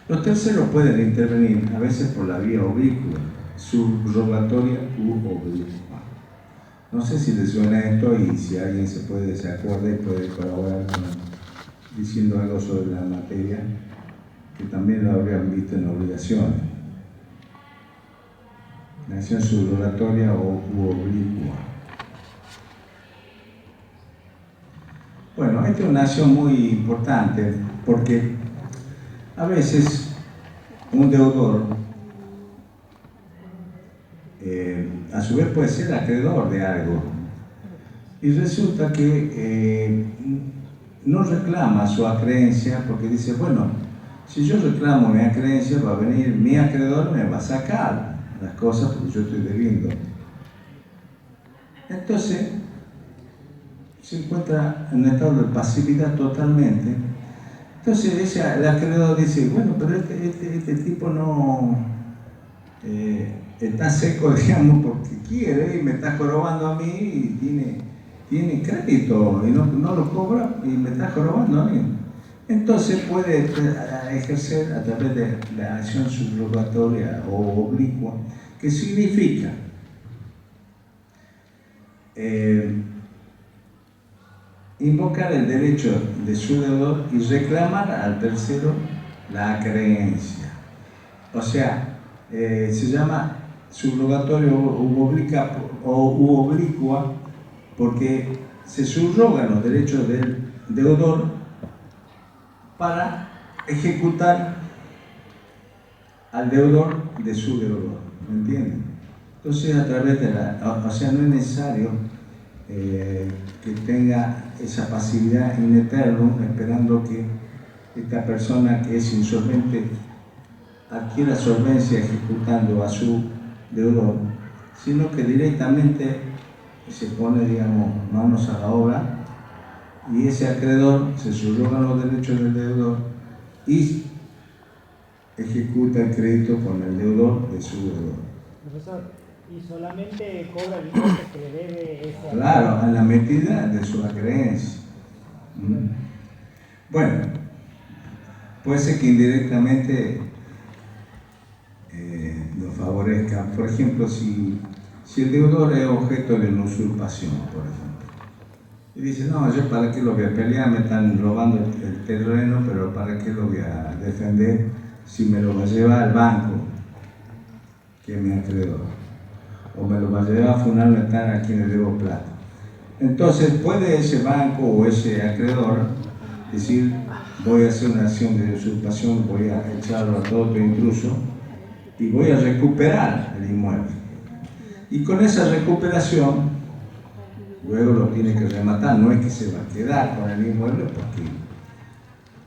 Speaker 1: Los terceros pueden intervenir, a veces por la vía oblicua, subrogatoria u oblicua. No sé si les suena esto, y si alguien se acuerda y puede colaborar diciendo algo sobre la materia, que también lo habrían visto en obligaciones. La acción subrogatoria u oblicua. Bueno, esta es una acción muy importante porque a veces un deudor a su vez puede ser acreedor de algo, y resulta que no reclama su acreencia porque dice, bueno, si yo reclamo mi acreencia, va a venir mi acreedor y me va a sacar las cosas porque yo estoy debiendo. Entonces se encuentra en un estado de pasividad totalmente. Entonces el acreedor dice, bueno, pero este tipo no está seco, digamos, porque quiere y me está jorobando a mí, y tiene crédito y no lo cobra y me está jorobando a mí. Entonces puede ejercer a través de la acción subrogatoria o oblicua, que significa invocar el derecho de su deudor y reclamar al tercero la acreencia. O sea, se llama subrogatorio u oblicua porque se subrogan los derechos del deudor para ejecutar al deudor de su deudor. ¿Me entienden? Entonces, a través de o sea, no es necesario que tenga
Speaker 5: esa pasividad in eterno, esperando que esta persona que es insolvente adquiera solvencia ejecutando a su deudor, sino que directamente se pone, digamos, manos a la obra y ese acreedor se subroga los derechos del deudor y ejecuta el crédito con el deudor de su deudor.
Speaker 2: Profesor, ¿y solamente cobra el importe que le debe ese acreedor?
Speaker 5: Claro, en la medida de su acreencia. Bueno, puede ser que indirectamente lo favorezca. Por ejemplo, si el deudor es objeto de una usurpación, por ejemplo, y dice, no, yo para qué lo voy a pelear, me están robando el terreno, pero para qué lo voy a defender si me lo va a llevar al banco, que es mi acreedor, o me lo va a llevar a fulano de tal a quien le debo plata. Entonces puede ese banco o ese acreedor decir, voy a hacer una acción de usurpación, voy a echarlo a todo intruso y voy a recuperar el inmueble. Y con esa recuperación, luego lo tiene que rematar, no es que se va a quedar con el inmueble porque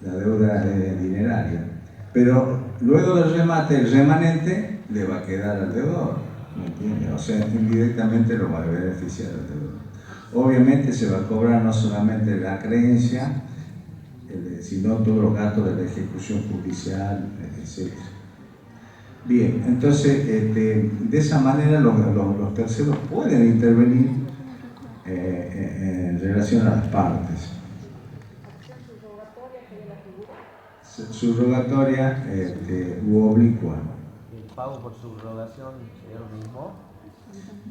Speaker 5: la deuda es dineraria, pero luego del remate, el remanente le va a quedar al deudor, ¿me entiendes? O sea, indirectamente lo va a beneficiar al deudor. Obviamente se va a cobrar no solamente la creencia, sino todos los gastos de la ejecución judicial, etc. Bien, entonces de esa manera los terceros pueden intervenir en relación a las partes. Subrogatoria u oblicua.
Speaker 8: ¿El pago por subrogación es lo mismo?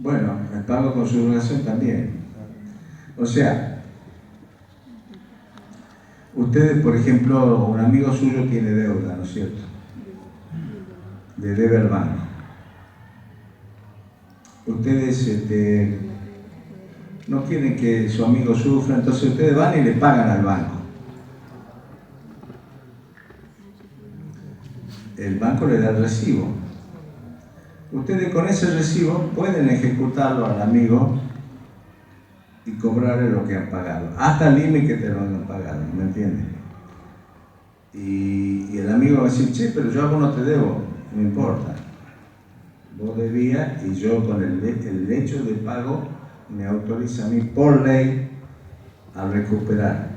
Speaker 5: Bueno, el pago por subrogación también. O sea, ustedes, por ejemplo, un amigo suyo tiene deuda, ¿no es cierto? Le debe al banco. Ustedes no quieren que su amigo sufra, entonces ustedes van y le pagan al banco. El banco le da el recibo. Ustedes con ese recibo pueden ejecutarlo al amigo y cobrarle lo que han pagado, hasta el límite que te lo han pagado, ¿me entienden? Y el amigo va a decir, che, pero yo a vos no te debo, no importa. Vos debías y yo con el hecho de pago me autoriza a mí por ley a recuperar.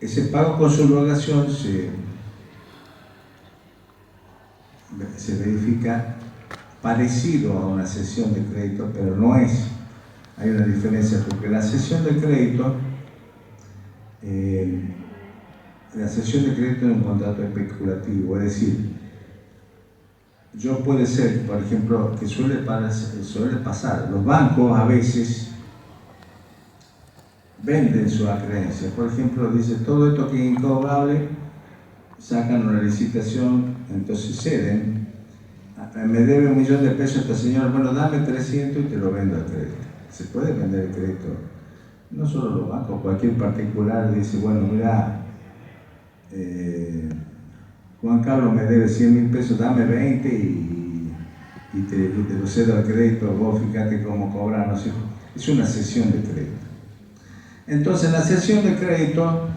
Speaker 5: Ese pago con subrogación se verifica parecido a una cesión de crédito, pero no es. Hay una diferencia porque la cesión de crédito es un contrato especulativo, es decir, yo puede ser, por ejemplo, que suele pasar, los bancos a veces venden su acreencia, por ejemplo, dice todo esto que es incobrable, sacan una licitación, entonces ceden, me debe 1 millón de pesos esta señora, bueno, dame 300 y te lo vendo al crédito. Se puede vender el crédito, no solo los bancos, cualquier particular dice, bueno, mira, Juan Carlos me debe 100.000 pesos, dame 20 y te lo cedo al crédito, vos fíjate cómo cobran, no sé. Es una cesión de crédito. Entonces, la cesión de crédito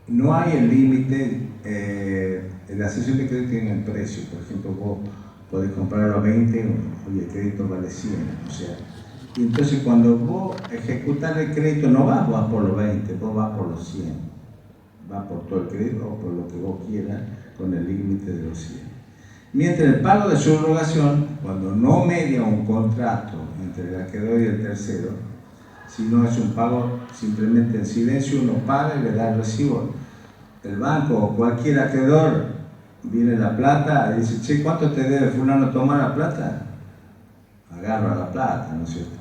Speaker 5: no hay el límite, la cesión de crédito tiene el precio, por ejemplo, vos podés comprarlo a 20 y el crédito vale 100, o sea. Y entonces cuando vos ejecutas el crédito no vas por los 20, vos vas por los 100. Vas por todo el crédito o por lo que vos quieras con el límite de los 100. Mientras el pago de subrogación, cuando no media un contrato entre el acreedor y el tercero, sino es un pago simplemente en silencio, uno paga y le da el recibo. El banco o cualquier acreedor viene la plata y dice, che, ¿cuánto te debe fulano tomar la plata? Agarra la plata, ¿no es cierto?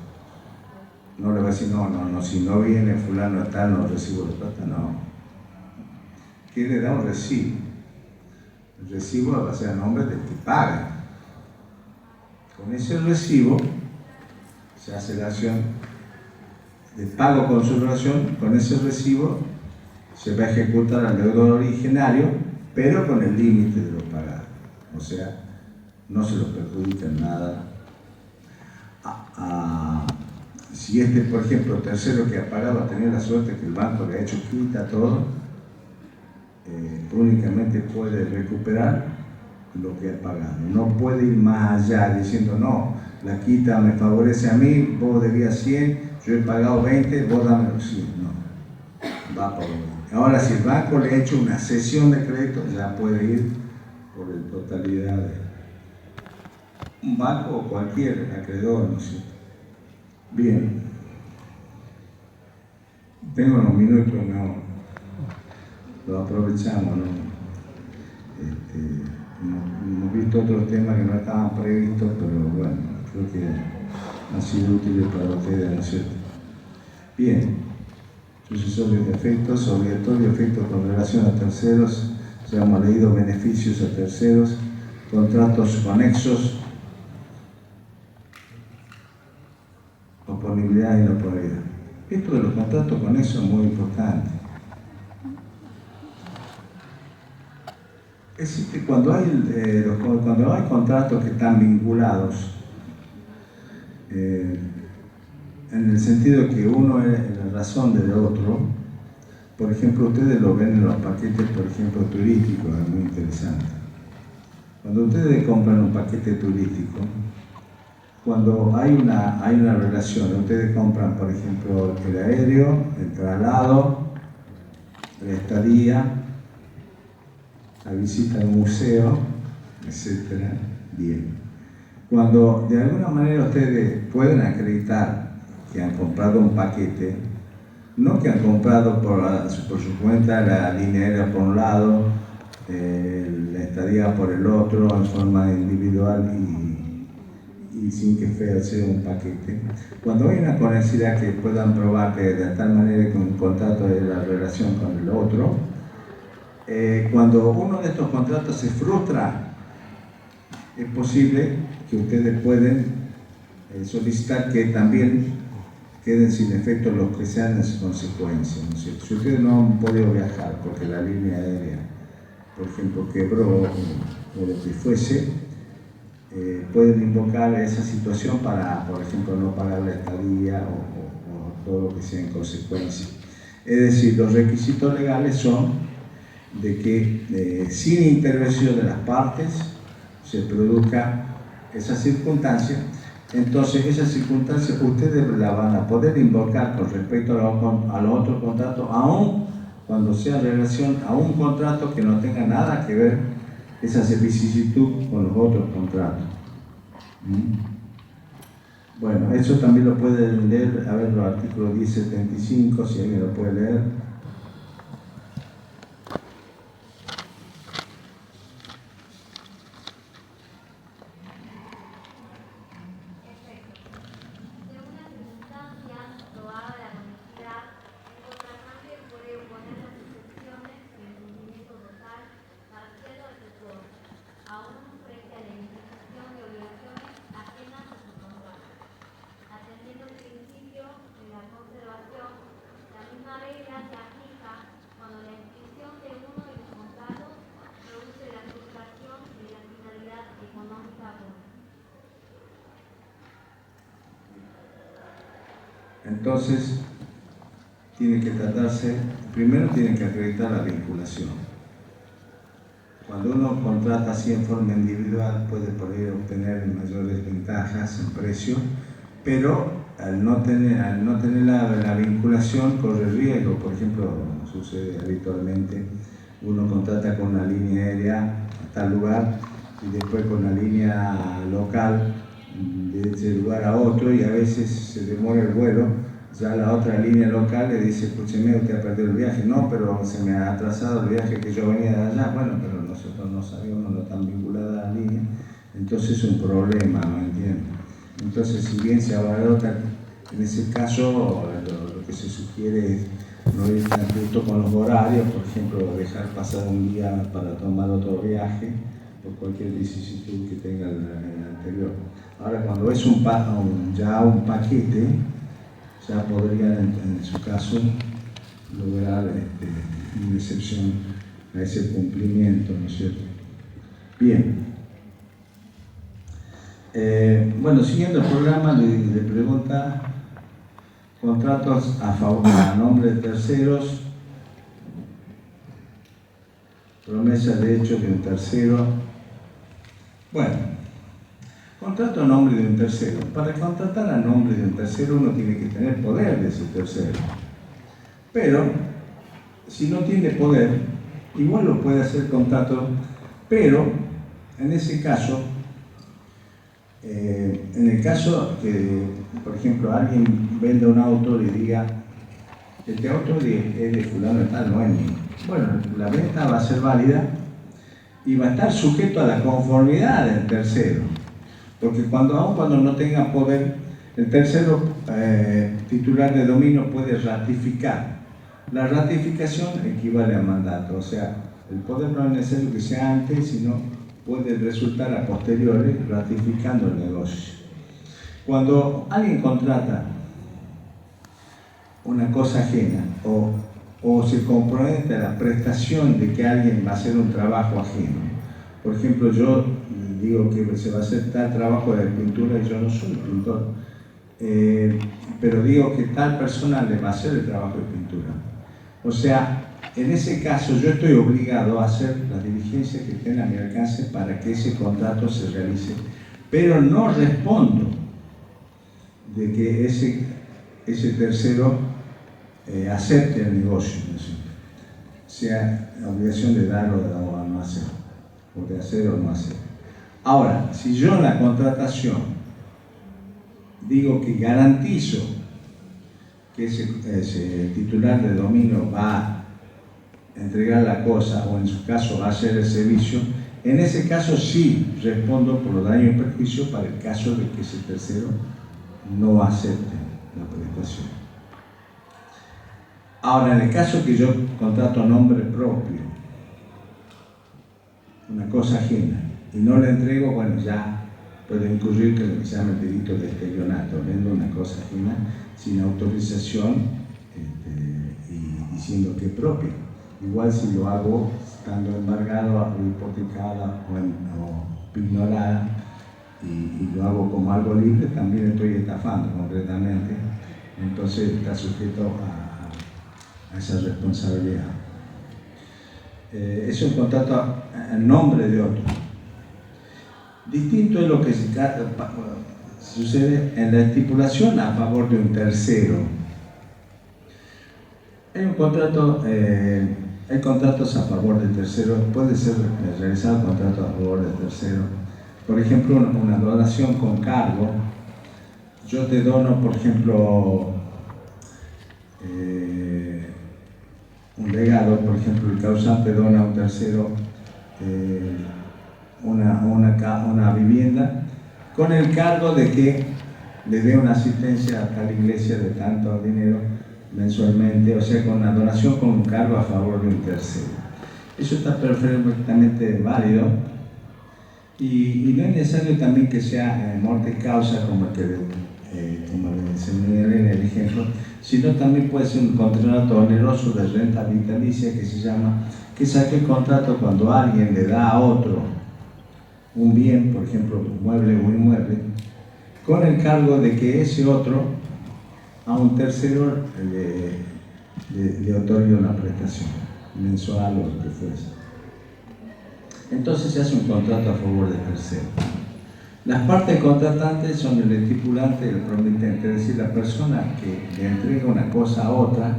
Speaker 5: No le va a decir, no, si no viene fulano tal, no recibo la plata, no. ¿Quién le da un recibo? El recibo va a ser a nombre del que paga. Con ese recibo se hace la acción de pago con subrogación, con ese recibo se va a ejecutar al deudor originario, pero con el límite de lo pagado. O sea, no se lo perjudica en nada. Si
Speaker 1: si este, por ejemplo, tercero que ha pagado ha tenido la suerte que el banco le ha hecho quita todo, únicamente puede recuperar lo que ha pagado. No puede ir más allá diciendo, no, la quita me favorece a mí, vos debías 100, yo he pagado 20, vos dame los 100. No, va por 20. Ahora, si el banco le ha hecho una cesión de crédito, ya puede ir por la totalidad de un banco o cualquier acreedor, ¿no es cierto? Bien. Tengo unos minutos, no, lo aprovechamos, ¿no? Hemos visto otros temas que no estaban previstos, pero bueno, creo que han sido útiles para ustedes, ¿no es cierto? Bien, sucesorios de efectos, obligatorio efectos con relación a terceros, ya hemos leído beneficios a terceros, contratos conexos, oponibilidad y inoponibilidad. Esto de los contratos conexos es muy importante. Existe cuando hay contratos que están vinculados, en el sentido que uno es la razón del otro. Por ejemplo, ustedes lo ven en los paquetes, por ejemplo, turísticos, es muy interesante. Cuando ustedes compran un paquete turístico, cuando hay una relación, ustedes compran, por ejemplo, el aéreo, el traslado, la estadía, la visita al museo, etc. Bien. Cuando de alguna manera ustedes pueden acreditar que han comprado un paquete, no que han comprado por su cuenta la línea aérea por un lado, la estadía por el otro, en forma individual y sin que sea un paquete. Cuando hay una conexidad que puedan probar que de tal manera que un contrato es la relación con el otro, cuando uno de estos contratos se frustra, es posible que ustedes pueden solicitar que también queden sin efecto los que sean las consecuencias, ¿no es cierto? Si ustedes no han podido viajar porque la línea aérea, por ejemplo, quebró o lo que fuese, pueden invocar esa situación para, por ejemplo, no pagar la estadía o todo lo que sea en consecuencia. Es decir, los requisitos legales son de que sin intervención de las partes se produzca esa circunstancia. Entonces, esa circunstancia ustedes la van a poder invocar con respecto a los otros contratos, aun cuando sea en relación a un contrato que no tenga nada que ver esa vicisitud con los otros contratos. Bueno, eso también lo pueden leer, a ver, los artículos 1075, si alguien lo puede leer. Entonces, tiene que tratarse, primero tiene que acreditar la vinculación. Cuando uno contrata así en forma individual puede poder obtener mayores ventajas en precio, pero al no tener la vinculación corre riesgo. Por ejemplo, sucede habitualmente, uno contrata con una línea aérea a tal lugar y después con la línea local de ese lugar a otro, y a veces se demora el vuelo, ya la otra línea local le dice, escúcheme, usted ha perdido el viaje. No, pero se me ha atrasado el viaje que yo venía de allá. Bueno, pero nosotros no sabíamos, no están vinculadas a la línea, entonces es un problema, ¿me entienden? Entonces, si bien se abarota, en ese caso lo que se sugiere es no ir tan justo con los horarios, por ejemplo, dejar pasar un día para tomar otro viaje por cualquier vicisitud que tenga el anterior. Ahora, cuando es ya un paquete, ya podrían, en su caso, lograr una excepción a ese cumplimiento, ¿no es cierto? Bien. Bueno, siguiendo el programa, le pregunta
Speaker 5: Contratos a nombre de terceros, promesa de hecho de un tercero. Bueno, contrato a nombre de un tercero. Para contratar a nombre de un tercero uno tiene que tener poder de ese tercero. Pero, si no tiene poder, igual lo puede hacer contrato, pero en ese caso, en el caso que, por ejemplo, alguien venda un auto y diga, este auto es de fulano de tal, no es mío. Bueno, la venta va a ser válida y va a estar sujeto a la conformidad del tercero. Porque aun cuando no tenga poder, el tercero titular de dominio puede ratificar. La ratificación equivale a mandato, o sea, el poder no es necesario que sea antes, sino puede resultar a posteriori ratificando el negocio. Cuando alguien contrata una cosa ajena o se compromete a la prestación de que alguien va a hacer un trabajo ajeno, por ejemplo, yo digo que se va a hacer tal trabajo de pintura y yo no soy pintor, pero digo que tal persona le va a hacer el trabajo de pintura. O sea, en ese caso yo estoy obligado a hacer las diligencias que estén a mi alcance para que ese contrato se realice, pero no respondo de que ese tercero acepte el negocio, ¿no? Sea la obligación de darlo o no hacer, o de hacer o no hacer. Ahora, si yo en la contratación digo que garantizo que ese titular de dominio va a entregar la cosa o en su caso va a hacer el servicio, en ese caso sí respondo por los daños y perjuicios para el caso de que ese tercero no acepte la prestación. Ahora, en el caso que yo contrato a nombre propio, una cosa ajena, y no le entrego, bueno, ya puede incurrir que lo que se llama el delito de estelionato, vendo una cosa ajena sin autorización y diciendo que es propia. Igual si lo hago estando embargado o hipotecada o ignorada y lo hago como algo libre, también estoy estafando concretamente, entonces está sujeto a esa responsabilidad. Es un contrato en nombre de otro. Distinto es lo que sucede en la estipulación a favor de un tercero. Hay contratos a favor del tercero, puede ser realizado contrato a favor del tercero. Por ejemplo, una donación con cargo. Yo te dono, por ejemplo, un legado, por ejemplo, el causante dona a un tercero una vivienda con el cargo de que le dé una asistencia a tal iglesia de tanto dinero mensualmente, o sea, con una donación con un cargo a favor de un tercero. Eso está perfectamente válido y no es necesario también que sea morte causa como le señalé en el ejemplo, sino también puede ser un contrato oneroso de renta vitalicia que se llama, que es aquel contrato cuando alguien le da a otro un bien, por ejemplo, un mueble o inmueble, con el cargo de que ese otro a un tercero le otorgue una prestación mensual o lo que fuese. Entonces se hace un contrato a favor del tercero. Las partes contratantes son el estipulante y el promitente, es decir, la persona que le entrega una cosa a otra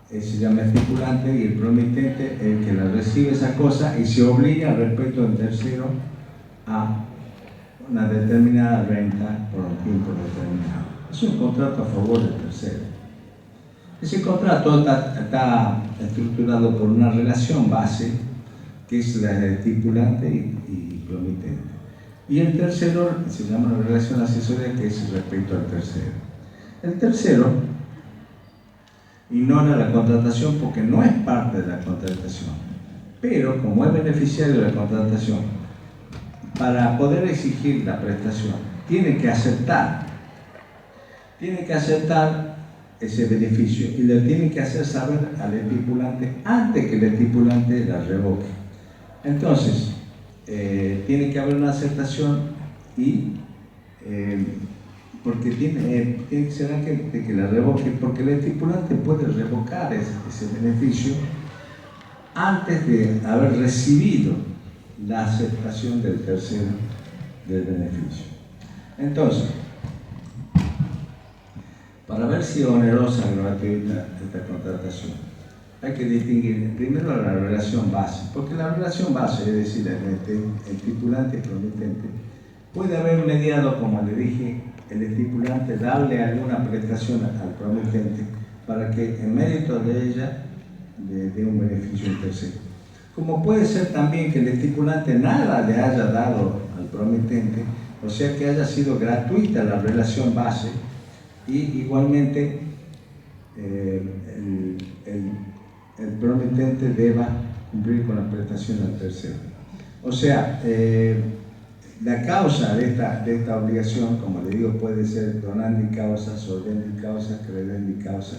Speaker 5: se llama estipulante y el promitente el que la recibe esa cosa y se obliga respecto del tercero a una determinada renta por un tiempo determinado. Es un contrato a favor del tercero. Ese contrato está estructurado por una relación base que es la de estipulante y promitente. Y el tercero se llama una relación accesoria que es respecto al tercero. El tercero ignora la contratación porque no es parte de la contratación, pero como es beneficiario de la contratación, para poder exigir la prestación, tiene que aceptar ese beneficio y le tiene que hacer saber al estipulante antes que el estipulante la revoque. Entonces, tiene que haber una aceptación y porque tiene que ser aquel que la revoque, porque el estipulante puede revocar ese beneficio antes de haber recibido la aceptación del tercero del beneficio. Entonces, para ver si es onerosa o gratuita esta contratación, hay que distinguir primero la relación base, porque la relación base, es decir, el estipulante y promitente, puede haber mediado, como le dije, el estipulante darle alguna prestación al promitente para que en mérito de ella le dé un beneficio al tercero. Como puede ser también que el estipulante nada le haya dado al promitente, o sea que haya sido gratuita la relación base y igualmente el promitente deba cumplir con la prestación al tercero. O sea, la causa de esta obligación, como le digo, puede ser donandi causa, solvendi causa, credendi causa,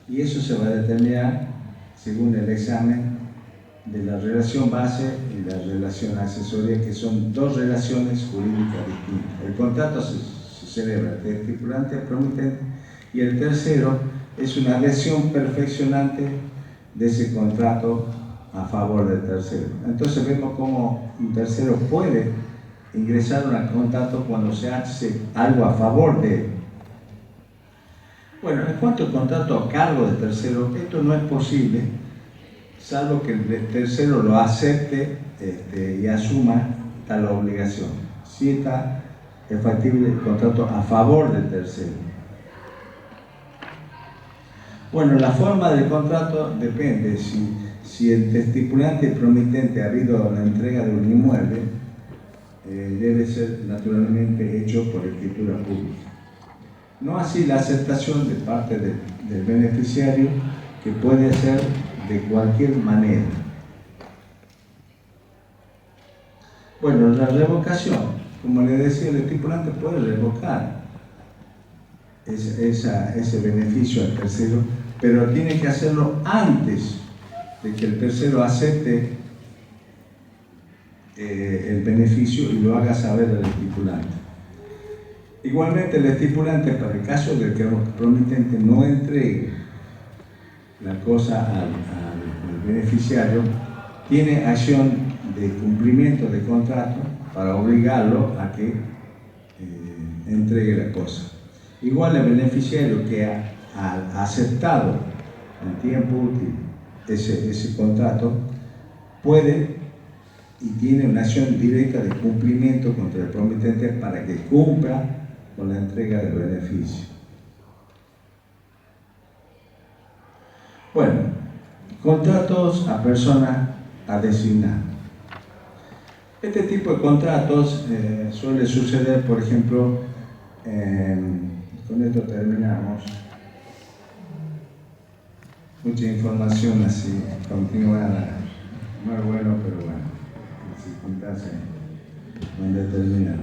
Speaker 5: y eso se va a determinar según el examen de la relación base y la relación accesoria, que son dos relaciones jurídicas distintas. El contrato se celebra de estipulante a promitente y el tercero es una adhesión perfeccionante de ese contrato a favor del tercero. Entonces vemos cómo un tercero puede ingresar un contrato cuando se hace algo a favor de él. Bueno, en cuanto al contrato a cargo del tercero, esto no es posible, salvo que el tercero lo acepte y asuma tal obligación. Si está es factible el contrato a favor del tercero. Bueno, la forma del contrato depende. Si el estipulante y promitente ha habido la entrega de un inmueble, debe ser naturalmente hecho por escritura pública. No así la aceptación de parte del beneficiario, que puede ser de cualquier manera. Bueno, la revocación, como le decía, el estipulante puede revocar ese beneficio al tercero, pero tiene que hacerlo antes de que el tercero acepte el beneficio y lo haga saber al estipulante. Igualmente, el estipulante, para el caso de que el promitente no entregue la cosa al beneficiario, tiene acción de cumplimiento de contrato para obligarlo a que entregue la cosa. Igual el beneficiario que ha aceptado en tiempo útil ese contrato puede y tiene una acción directa de cumplimiento contra el promitente para que cumpla con la entrega del beneficio. Bueno, contratos a persona a designar. Este tipo de contratos suele suceder, por ejemplo, con esto terminamos. Mucha información así, continuada, no es bueno, pero bueno, en circunstancias donde termina.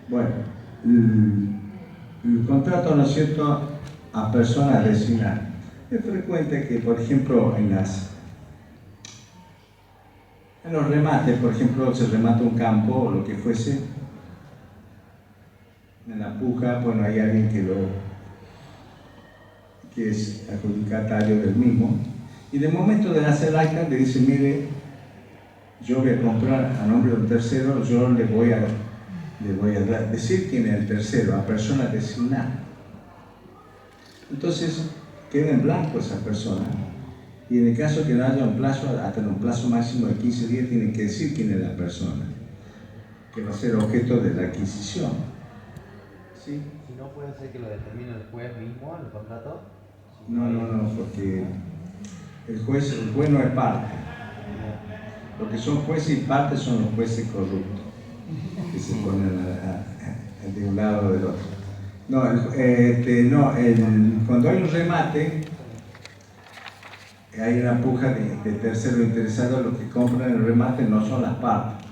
Speaker 5: Bueno, el contrato, ¿no es cierto?, a persona a designar. Es frecuente que, por ejemplo, en los remates, por ejemplo, se remata un campo o lo que fuese, en la puja, bueno, hay alguien que es adjudicatario del mismo, y de momento de hacer el acta le dice: mire, yo voy a comprar a nombre de un tercero, yo le voy a decir quién es el tercero, a persona designada. Entonces queda en blanco esa persona, y en el caso que no haya un plazo, hasta un plazo máximo de 15 días, tiene que decir quién es la persona que va a ser objeto de la adquisición. ¿Sí?
Speaker 8: Si no, puede ser que lo determine el juez mismo en el contrato.
Speaker 5: No, porque el juez no es parte. Lo que son jueces y parte son los jueces corruptos, que se ponen de un lado o del otro. Cuando hay un remate, hay una puja de tercero interesado, los que compran el remate no son las partes.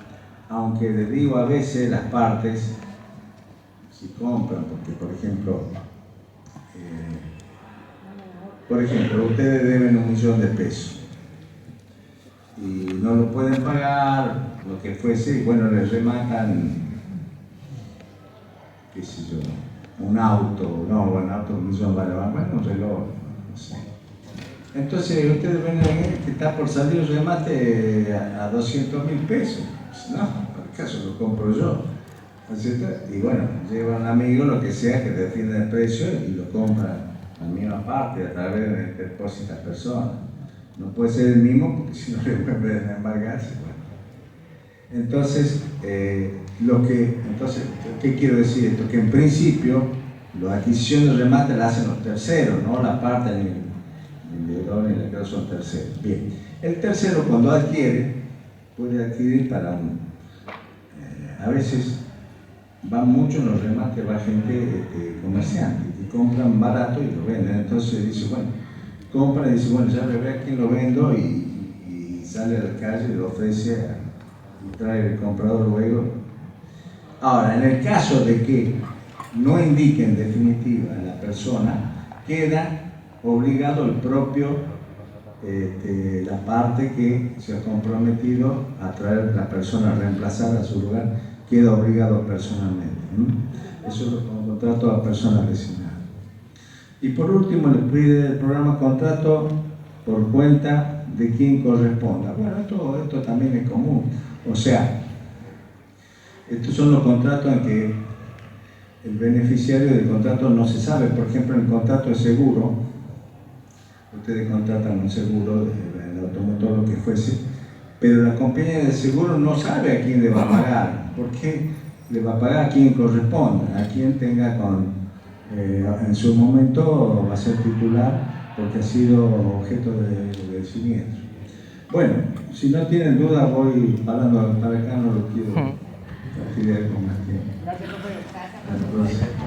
Speaker 5: Aunque les digo, a veces las partes, si compran, porque por ejemplo, ustedes deben 1 millón de pesos y no lo pueden pagar, lo que fuese, y bueno, les rematan, qué sé yo, un auto, no, un auto, un millón vale más, bueno, un reloj, no sé. Entonces ustedes ven que está por salir el remate a 200.000 pesos. No, por caso lo compro yo. Y bueno, lleva un amigo, lo que sea, que defienda el precio y lo compra a la misma parte a través de depósitos a personas. No puede ser el mismo porque si no le vuelven a embargarse. Bueno. Entonces, ¿qué quiero decir esto? Que en principio la adquisición de remate la hacen los terceros, no la parte ni individual ni la que son terceros. Bien, el tercero cuando adquiere, puede adquirir para a veces van mucho en los remates, va gente comerciante que compran barato y lo venden. Entonces dice, bueno, compra y dice, bueno, ya ve a quién lo vendo y sale a la calle y lo ofrece y trae el comprador luego. Ahora, en el caso de que no indique en definitiva a la persona, queda obligado el propio, la parte que se ha comprometido a traer la persona a reemplazar a su lugar, queda obligado personalmente. Eso es un contrato a persona designada. Y por último, le pide el programa contrato por cuenta de quien corresponda. Bueno, esto también es común. O sea, estos son los contratos en que el beneficiario del contrato no se sabe. Por ejemplo, en el contrato de seguro, ustedes contratan un seguro, el automotor, lo que fuese, pero la compañía de seguro no sabe a quién le va a pagar. ¿Por qué? Le va a pagar a quien corresponda, a quien tenga en su momento va a ser titular porque ha sido objeto de siniestro. Bueno, si no tienen duda, voy parando para acá, no lo quiero fastidiar con más tiempo.
Speaker 2: Gracias, profe.